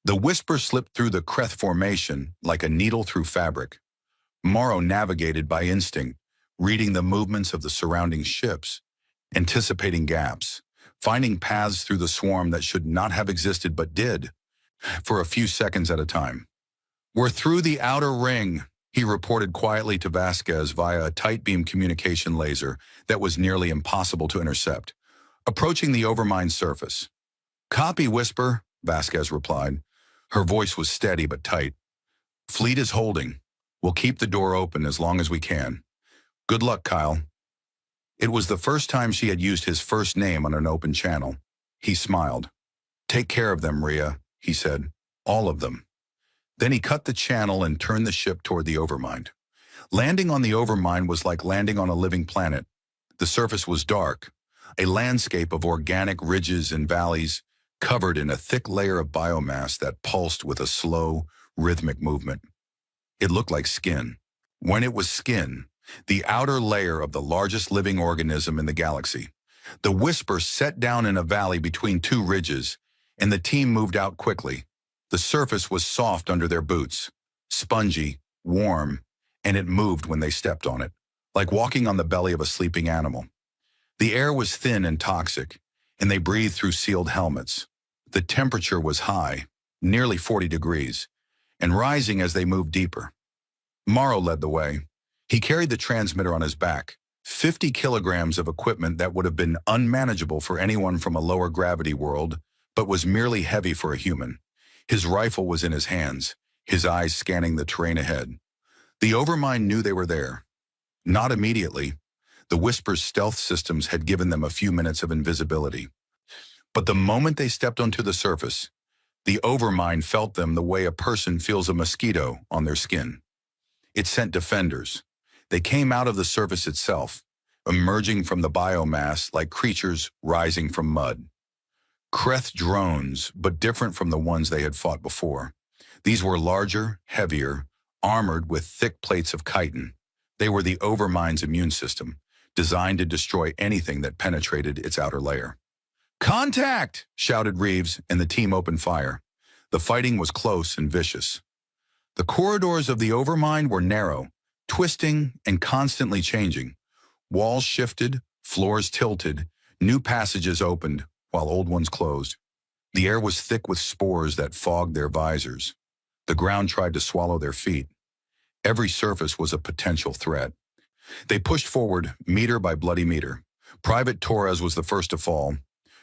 The Whisper slipped through the Kreth formation like a needle through fabric. Morrow navigated by instinct, reading the movements of the surrounding ships, anticipating gaps, finding paths through the swarm that should not have existed but did, for a few seconds at a time. "We're through the outer ring," he reported quietly to Vasquez via a tight beam communication laser that was nearly impossible to intercept, approaching the Overmind's surface. "Copy, Whisper," Vasquez replied. Her voice was steady but tight. "Fleet is holding. We'll keep the door open as long as we can. Good luck, Kyle." It was the first time she had used his first name on an open channel. He smiled. "Take care of them, Rhea," he said. "All of them." Then he cut the channel and turned the ship toward the Overmind. Landing on the Overmind was like landing on a living planet. The surface was dark, a landscape of organic ridges and valleys covered in a thick layer of biomass that pulsed with a slow, rhythmic movement. It looked like skin. When it was skin, the outer layer of the largest living organism in the galaxy. The Whisper set down in a valley between two ridges, and the team moved out quickly. The surface was soft under their boots, spongy, warm, and it moved when they stepped on it, like walking on the belly of a sleeping animal. The air was thin and toxic, and they breathed through sealed helmets. The temperature was high, nearly 40 degrees, and rising as they moved deeper. Morrow led the way. He carried the transmitter on his back, 50 kilograms of equipment that would have been unmanageable for anyone from a lower gravity world, but was merely heavy for a human. His rifle was in his hands, his eyes scanning the terrain ahead. The Overmind knew they were there. Not immediately. The Whisper's stealth systems had given them a few minutes of invisibility. But the moment they stepped onto the surface, the Overmind felt them the way a person feels a mosquito on their skin. It sent defenders. They came out of the surface itself, emerging from the biomass like creatures rising from mud. Kreth drones, but different from the ones they had fought before. These were larger, heavier, armored with thick plates of chitin. They were the Overmind's immune system, designed to destroy anything that penetrated its outer layer. "Contact!" shouted Reeves, and the team opened fire. The fighting was close and vicious. The corridors of the Overmind were narrow, twisting and constantly changing. Walls shifted, floors tilted, new passages opened, while old ones closed. The air was thick with spores that fogged their visors. The ground tried to swallow their feet. Every surface was a potential threat. They pushed forward, meter by bloody meter. Private Torres was the first to fall,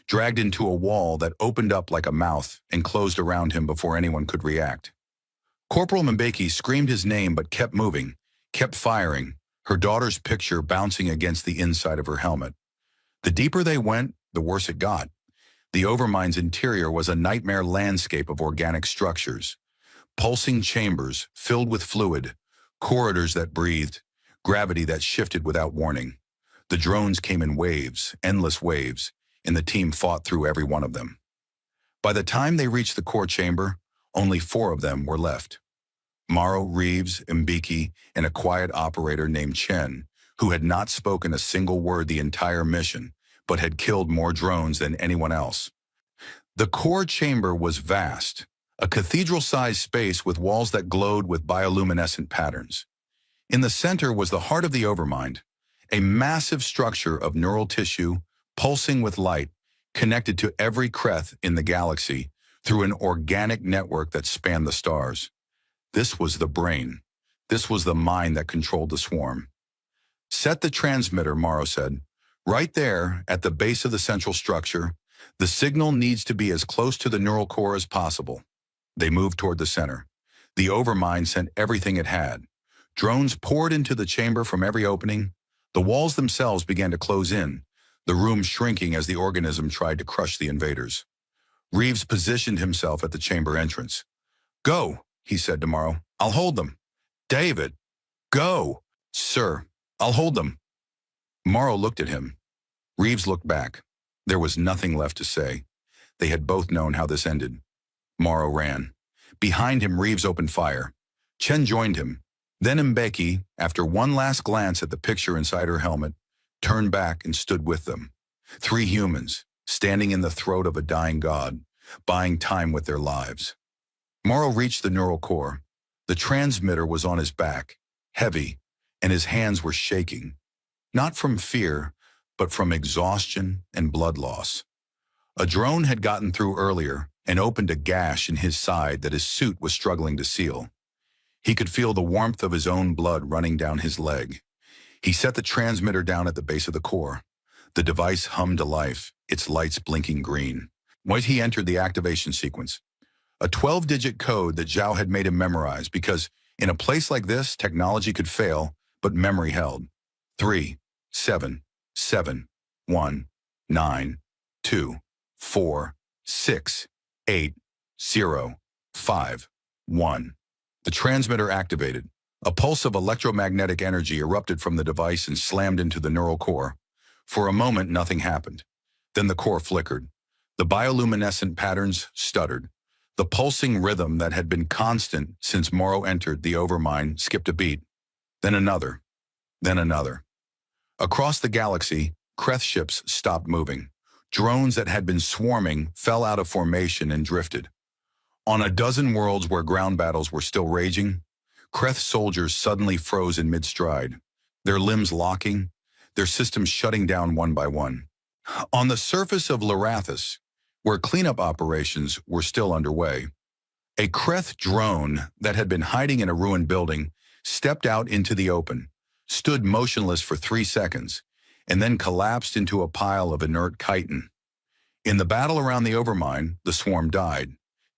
dragged into a wall that opened up like a mouth and closed around him before anyone could react. Corporal Mbeki screamed his name but kept moving, kept firing, her daughter's picture bouncing against the inside of her helmet. The deeper they went, the worse it got. The Overmind's interior was a nightmare landscape of organic structures. Pulsing chambers filled with fluid, corridors that breathed, gravity that shifted without warning. The drones came in waves, endless waves, and the team fought through every one of them. By the time they reached the core chamber, only 4 of them were left. Morrow, Reeves, Mbeki, and a quiet operator named Chen, who had not spoken a single word the entire mission, but had killed more drones than anyone else. The core chamber was vast, a cathedral-sized space with walls that glowed with bioluminescent patterns. In the center was the heart of the Overmind, a massive structure of neural tissue, pulsing with light, connected to every Kreth in the galaxy through an organic network that spanned the stars. This was the brain. This was the mind that controlled the swarm. "Set the transmitter," Morrow said. "Right there, at the base of the central structure, the signal needs to be as close to the neural core as possible." They moved toward the center. The Overmind sent everything it had. Drones poured into the chamber from every opening. The walls themselves began to close in, the room shrinking as the organism tried to crush the invaders. Reeves positioned himself at the chamber entrance. "Go," he said to Morrow. "I'll hold them." "David." Go! Sir, I'll hold them. Morrow looked at him. Reeves looked back. There was nothing left to say. They had both known how this ended. Morrow ran. Behind him, Reeves opened fire. Chen joined him. Then Mbeki, after one last glance at the picture inside her helmet, turned back and stood with them. 3 humans, standing in the throat of a dying god, buying time with their lives. Morrow reached the neural core. The transmitter was on his back, heavy, and his hands were shaking. Not from fear, but from exhaustion and blood loss. A drone had gotten through earlier and opened a gash in his side that his suit was struggling to seal. He could feel the warmth of his own blood running down his leg. He set the transmitter down at the base of the core. The device hummed to life, its lights blinking green. Once he entered the activation sequence, a 12-digit code that Zhao had made him memorize because in a place like this, technology could fail, but memory held. 3, 7, 7, 1, 9, 2, 4, 6, 8, 0, 5, 1. The transmitter activated. A pulse of electromagnetic energy erupted from the device and slammed into the neural core. For a moment, nothing happened. Then the core flickered. The bioluminescent patterns stuttered. The pulsing rhythm that had been constant since Morrow entered the Overmind skipped a beat. Then another. Then another. Across the galaxy, Kreth ships stopped moving. Drones that had been swarming fell out of formation and drifted. On a dozen worlds where ground battles were still raging, Kreth soldiers suddenly froze in mid-stride, their limbs locking, their systems shutting down one by one. On the surface of Larathis, where cleanup operations were still underway, a Kreth drone that had been hiding in a ruined building stepped out into the open, stood motionless for 3 seconds, and then collapsed into a pile of inert chitin. In the battle around the Overmind, the swarm died.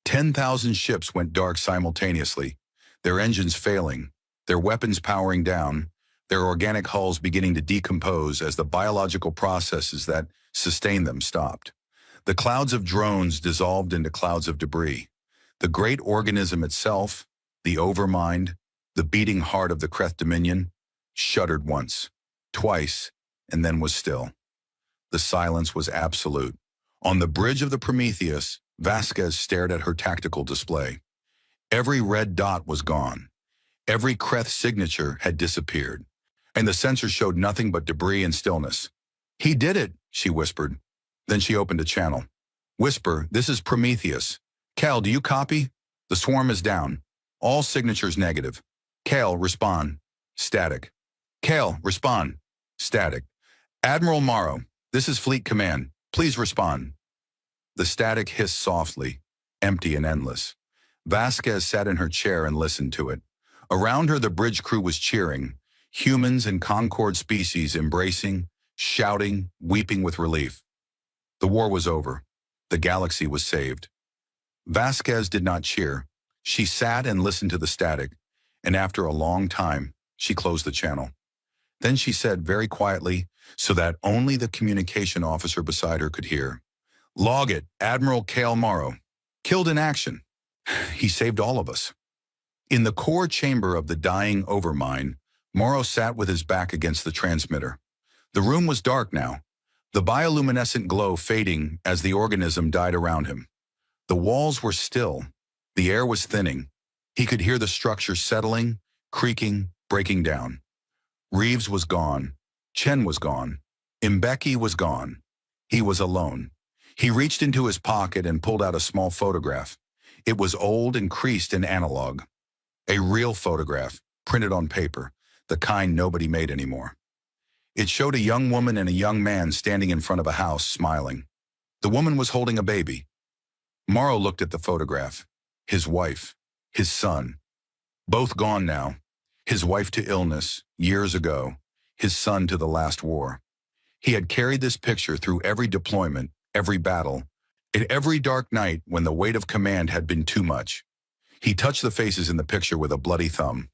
10,000 ships went dark simultaneously, their engines failing, their weapons powering down, their organic hulls beginning to decompose as the biological processes that sustained them stopped. The clouds of drones dissolved into clouds of debris. The great organism itself, the Overmind, the beating heart of the Kreth Dominion, shuddered once, twice, and then was still. The silence was absolute. On the bridge of the Prometheus, Vasquez stared at her tactical display. Every red dot was gone. Every Kreth signature had disappeared, and the sensor showed nothing but debris and stillness. "He did it," she whispered. Then she opened a channel. "Whisper, this is Prometheus. Cal, do you copy? The swarm is down. All signatures negative. Cal, respond. Static. Cal, respond. Static. Admiral Morrow, this is Fleet Command. Please respond." The static hissed softly, empty and endless. Vasquez sat in her chair and listened to it. Around her, the bridge crew was cheering, humans and Concord species embracing, shouting, weeping with relief. The war was over. The galaxy was saved. Vasquez did not cheer. She sat and listened to the static, and after a long time, she closed the channel. Then she said very quietly, so that only the communication officer beside her could hear, "Log it, Admiral Cale Morrow. Killed in action. He saved all of us." In the core chamber of the dying Overmind, Morrow sat with his back against the transmitter. The room was dark now, the bioluminescent glow fading as the organism died around him. The walls were still. The air was thinning. He could hear the structure settling, creaking, breaking down. Reeves was gone. Chen was gone. Mbeki was gone. He was alone. He reached into his pocket and pulled out a small photograph. It was old and creased in analog. A real photograph, printed on paper, the kind nobody made anymore. It showed a young woman and a young man standing in front of a house, smiling. The woman was holding a baby. Morrow looked at the photograph. His wife, his son. Both gone now. His wife to illness, years ago. His son to the last war. He had carried this picture through every deployment, every battle, and every dark night when the weight of command had been too much. He touched the faces in the picture with a bloody thumb.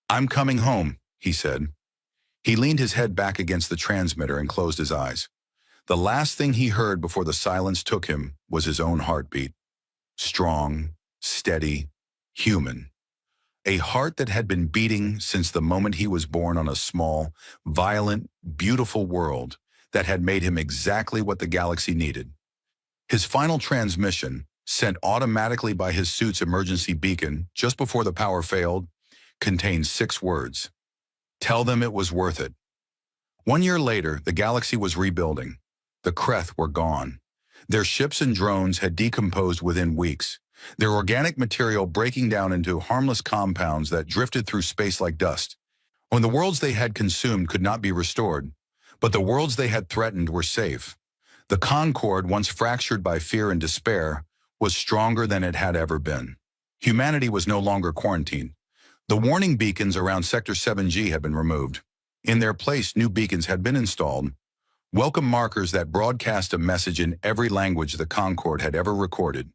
"I'm coming home," he said. He leaned his head back against the transmitter and closed his eyes. The last thing he heard before the silence took him was his own heartbeat. Strong, steady, human. A heart that had been beating since the moment he was born on a small, violent, beautiful world that had made him exactly what the galaxy needed. His final transmission, sent automatically by his suit's emergency beacon just before the power failed, contained 6 words. Tell them it was worth it. 1 year later, the galaxy was rebuilding. The Kreth were gone. Their ships and drones had decomposed within weeks, their organic material breaking down into harmless compounds that drifted through space like dust. When the worlds they had consumed could not be restored, but the worlds they had threatened were safe. The Concord, once fractured by fear and despair, was stronger than it had ever been. Humanity was no longer quarantined. The warning beacons around Sector 7G had been removed. In their place, new beacons had been installed, welcome markers that broadcast a message in every language the Concord had ever recorded.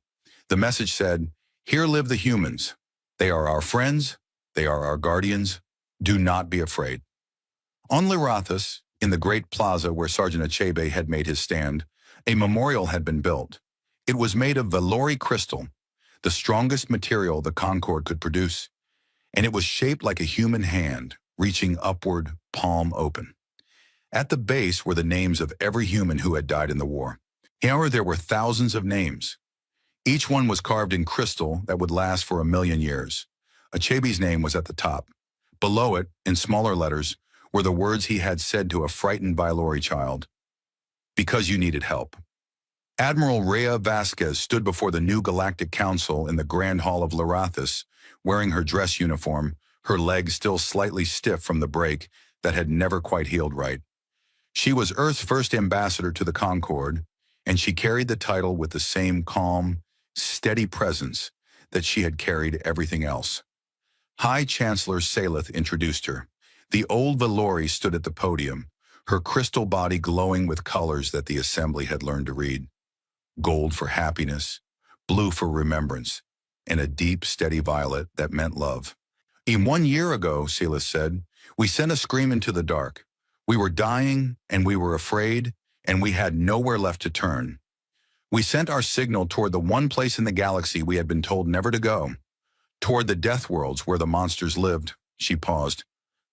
The message said, "Here live the humans. They are our friends. They are our guardians. Do not be afraid." On Lirathus, in the great plaza where Sergeant Achebe had made his stand, a memorial had been built. It was made of Valori crystal, the strongest material the Concord could produce, and it was shaped like a human hand, reaching upward, palm open. At the base were the names of every human who had died in the war. However, there were thousands of names. Each one was carved in crystal that would last for 1,000,000 years. Achebe's name was at the top. Below it, in smaller letters, were the words he had said to a frightened Valori child. Because you needed help. Admiral Rhea Vasquez stood before the new Galactic Council in the Grand Hall of Lirathus, wearing her dress uniform, her legs still slightly stiff from the break that had never quite healed right. She was Earth's first ambassador to the Concord, and she carried the title with the same calm, steady presence that she had carried everything else. High Chancellor Salith introduced her. The old Valori stood at the podium, her crystal body glowing with colors that the Assembly had learned to read. Gold for happiness, blue for remembrance, and a deep, steady violet that meant love. "In 1 year ago," Salith said, "we sent a scream into the dark. We were dying, and we were afraid, and we had nowhere left to turn. We sent our signal toward the one place in the galaxy we had been told never to go, toward the Deathworlds where the monsters lived." She paused.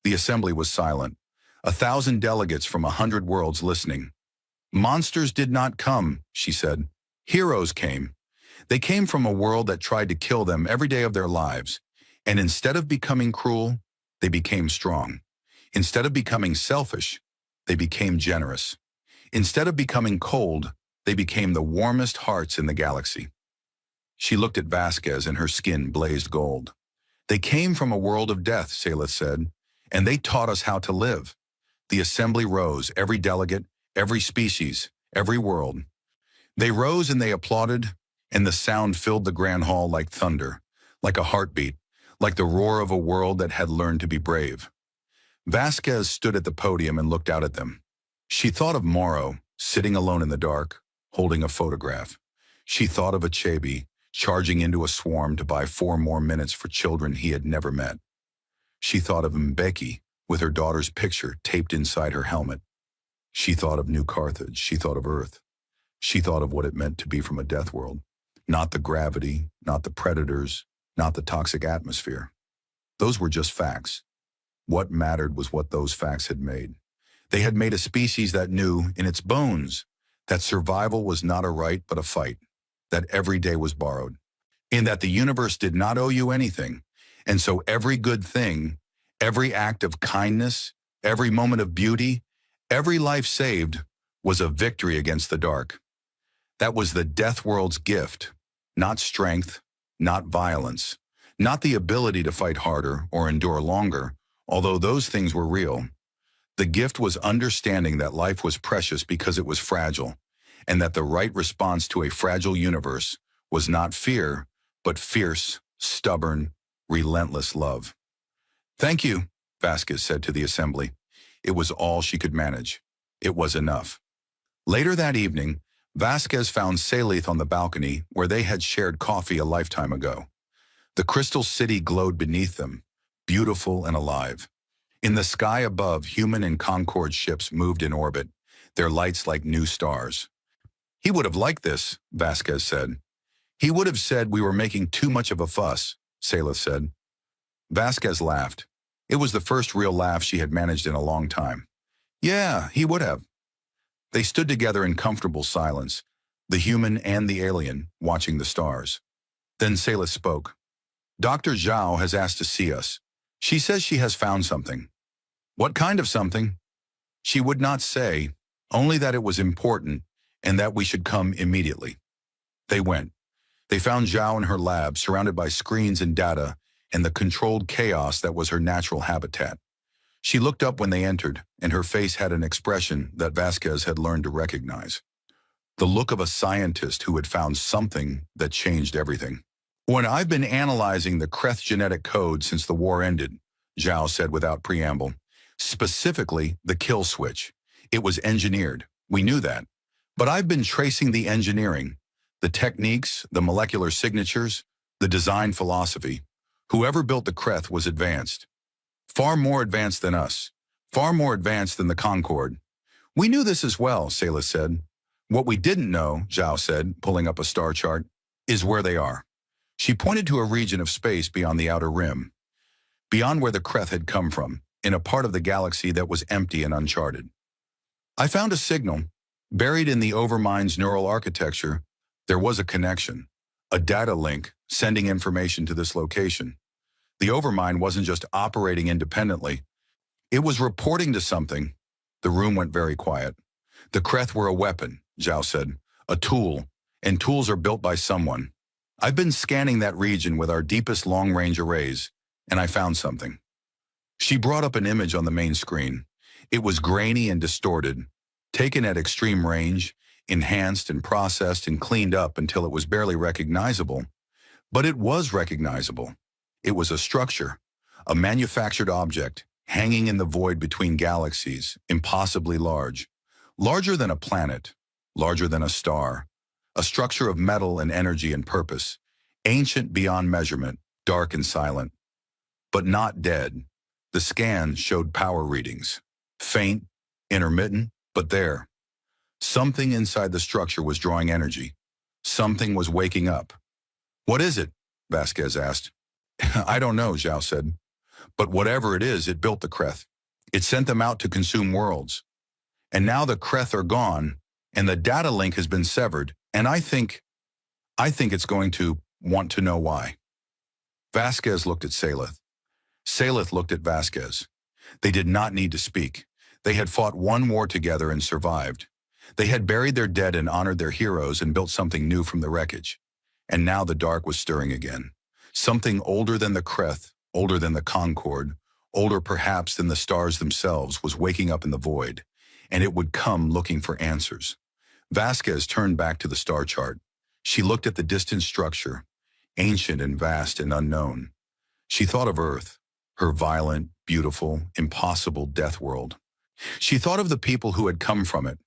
The Assembly was silent. 1,000 delegates from 100 worlds listening. "Monsters did not come," she said. "Heroes came. They came from a world that tried to kill them every day of their lives, and instead of becoming cruel, they became strong. Instead of becoming selfish, they became generous. Instead of becoming cold, they became the warmest hearts in the galaxy." She looked at Vasquez and her skin blazed gold. "They came from a world of death," Salith said, "and they taught us how to live." The Assembly rose, every delegate, every species, every world. They rose and they applauded, and the sound filled the Grand Hall like thunder, like a heartbeat, like the roar of a world that had learned to be brave. Vasquez stood at the podium and looked out at them. She thought of Morrow, sitting alone in the dark, holding a photograph. She thought of Achebe, charging into a swarm to buy 4 more minutes for children he had never met. She thought of Mbeki, with her daughter's picture taped inside her helmet. She thought of New Carthage. She thought of Earth. She thought of what it meant to be from a death world. Not the gravity, not the predators, not the toxic atmosphere. Those were just facts. What mattered was what those facts had made. They had made a species that knew, in its bones, that survival was not a right but a fight, that every day was borrowed, in that the universe did not owe you anything, and so every good thing, every act of kindness, every moment of beauty, every life saved was a victory against the dark. That was the Death World's gift, not strength, not violence, not the ability to fight harder or endure longer, although those things were real. The gift was understanding that life was precious because it was fragile, and that the right response to a fragile universe was not fear, but fierce, stubborn, relentless love. "Thank you," Vasquez said to the Assembly. It was all she could manage. It was enough. Later that evening, Vasquez found Salith on the balcony where they had shared coffee a lifetime ago. The crystal city glowed beneath them, beautiful and alive. In the sky above, human and Concord ships moved in orbit, their lights like new stars. "He would have liked this," Vasquez said. "He would have said we were making too much of a fuss," Salith said. Vasquez laughed. It was the first real laugh she had managed in a long time. Yeah, he would have. They stood together in comfortable silence, the human and the alien, watching the stars. Then Salith spoke. Dr. Zhao has asked to see us. She says she has found something. What kind of something? She would not say, only that it was important and that we should come immediately. They went. They found Zhao in her lab, surrounded by screens and data and the controlled chaos that was her natural habitat. She looked up when they entered, and her face had an expression that Vasquez had learned to recognize. The look of a scientist who had found something that changed everything. When I've been analyzing the Kreth genetic code since the war ended, Zhao said without preamble, specifically the kill switch. It was engineered. We knew that. But I've been tracing the engineering, the techniques, the molecular signatures, the design philosophy. Whoever built the Kreth was advanced. Far more advanced than us. Far more advanced than the Concorde. We knew this as well, Salith said. What we didn't know, Zhao said, pulling up a star chart, is where they are. She pointed to a region of space beyond the outer rim, beyond where the Kreth had come from, in a part of the galaxy that was empty and uncharted. I found a signal. Buried in the Overmind's neural architecture, there was a connection, a data link sending information to this location. The Overmind wasn't just operating independently. It was reporting to something. The room went very quiet. The Kreth were a weapon, Zhao said, a tool, and tools are built by someone. I've been scanning that region with our deepest long-range arrays, and I found something. She brought up an image on the main screen. It was grainy and distorted, taken at extreme range, enhanced and processed and cleaned up until it was barely recognizable. But it was recognizable. It was a structure, a manufactured object, hanging in the void between galaxies, impossibly large. Larger than a planet, larger than a star. A structure of metal and energy and purpose, ancient beyond measurement, dark and silent. But not dead. The scan showed power readings. Faint, intermittent, but there. Something inside the structure was drawing energy. Something was waking up. What is it? Vasquez asked. I don't know, Zhao said. But whatever it is, it built the Kreth. It sent them out to consume worlds. And now the Kreth are gone, and the data link has been severed, and I think it's going to want to know why. Vasquez looked at Salith. Salith looked at Vasquez. They did not need to speak. They had fought one war together and survived. They had buried their dead and honored their heroes and built something new from the wreckage. And now the dark was stirring again. Something older than the Kreth, older than the Concorde, older perhaps than the stars themselves was waking up in the void, and it would come looking for answers. Vasquez turned back to the star chart. She looked at the distant structure, ancient and vast and unknown. She thought of Earth, her violent, beautiful, impossible death world. She thought of the people who had come from it,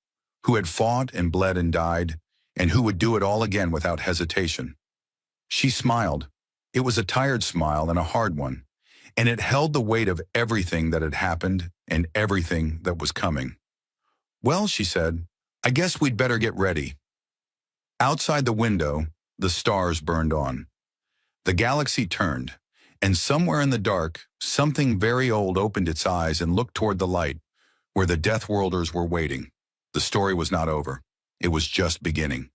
who had fought and bled and died, and who would do it all again without hesitation. She smiled. It was a tired smile and a hard one, and it held the weight of everything that had happened and everything that was coming. Well, she said, I guess we'd better get ready. Outside the window, the stars burned on. The galaxy turned, and somewhere in the dark, something very old opened its eyes and looked toward the light, where the Deathworlders were waiting. The story was not over. It was just beginning.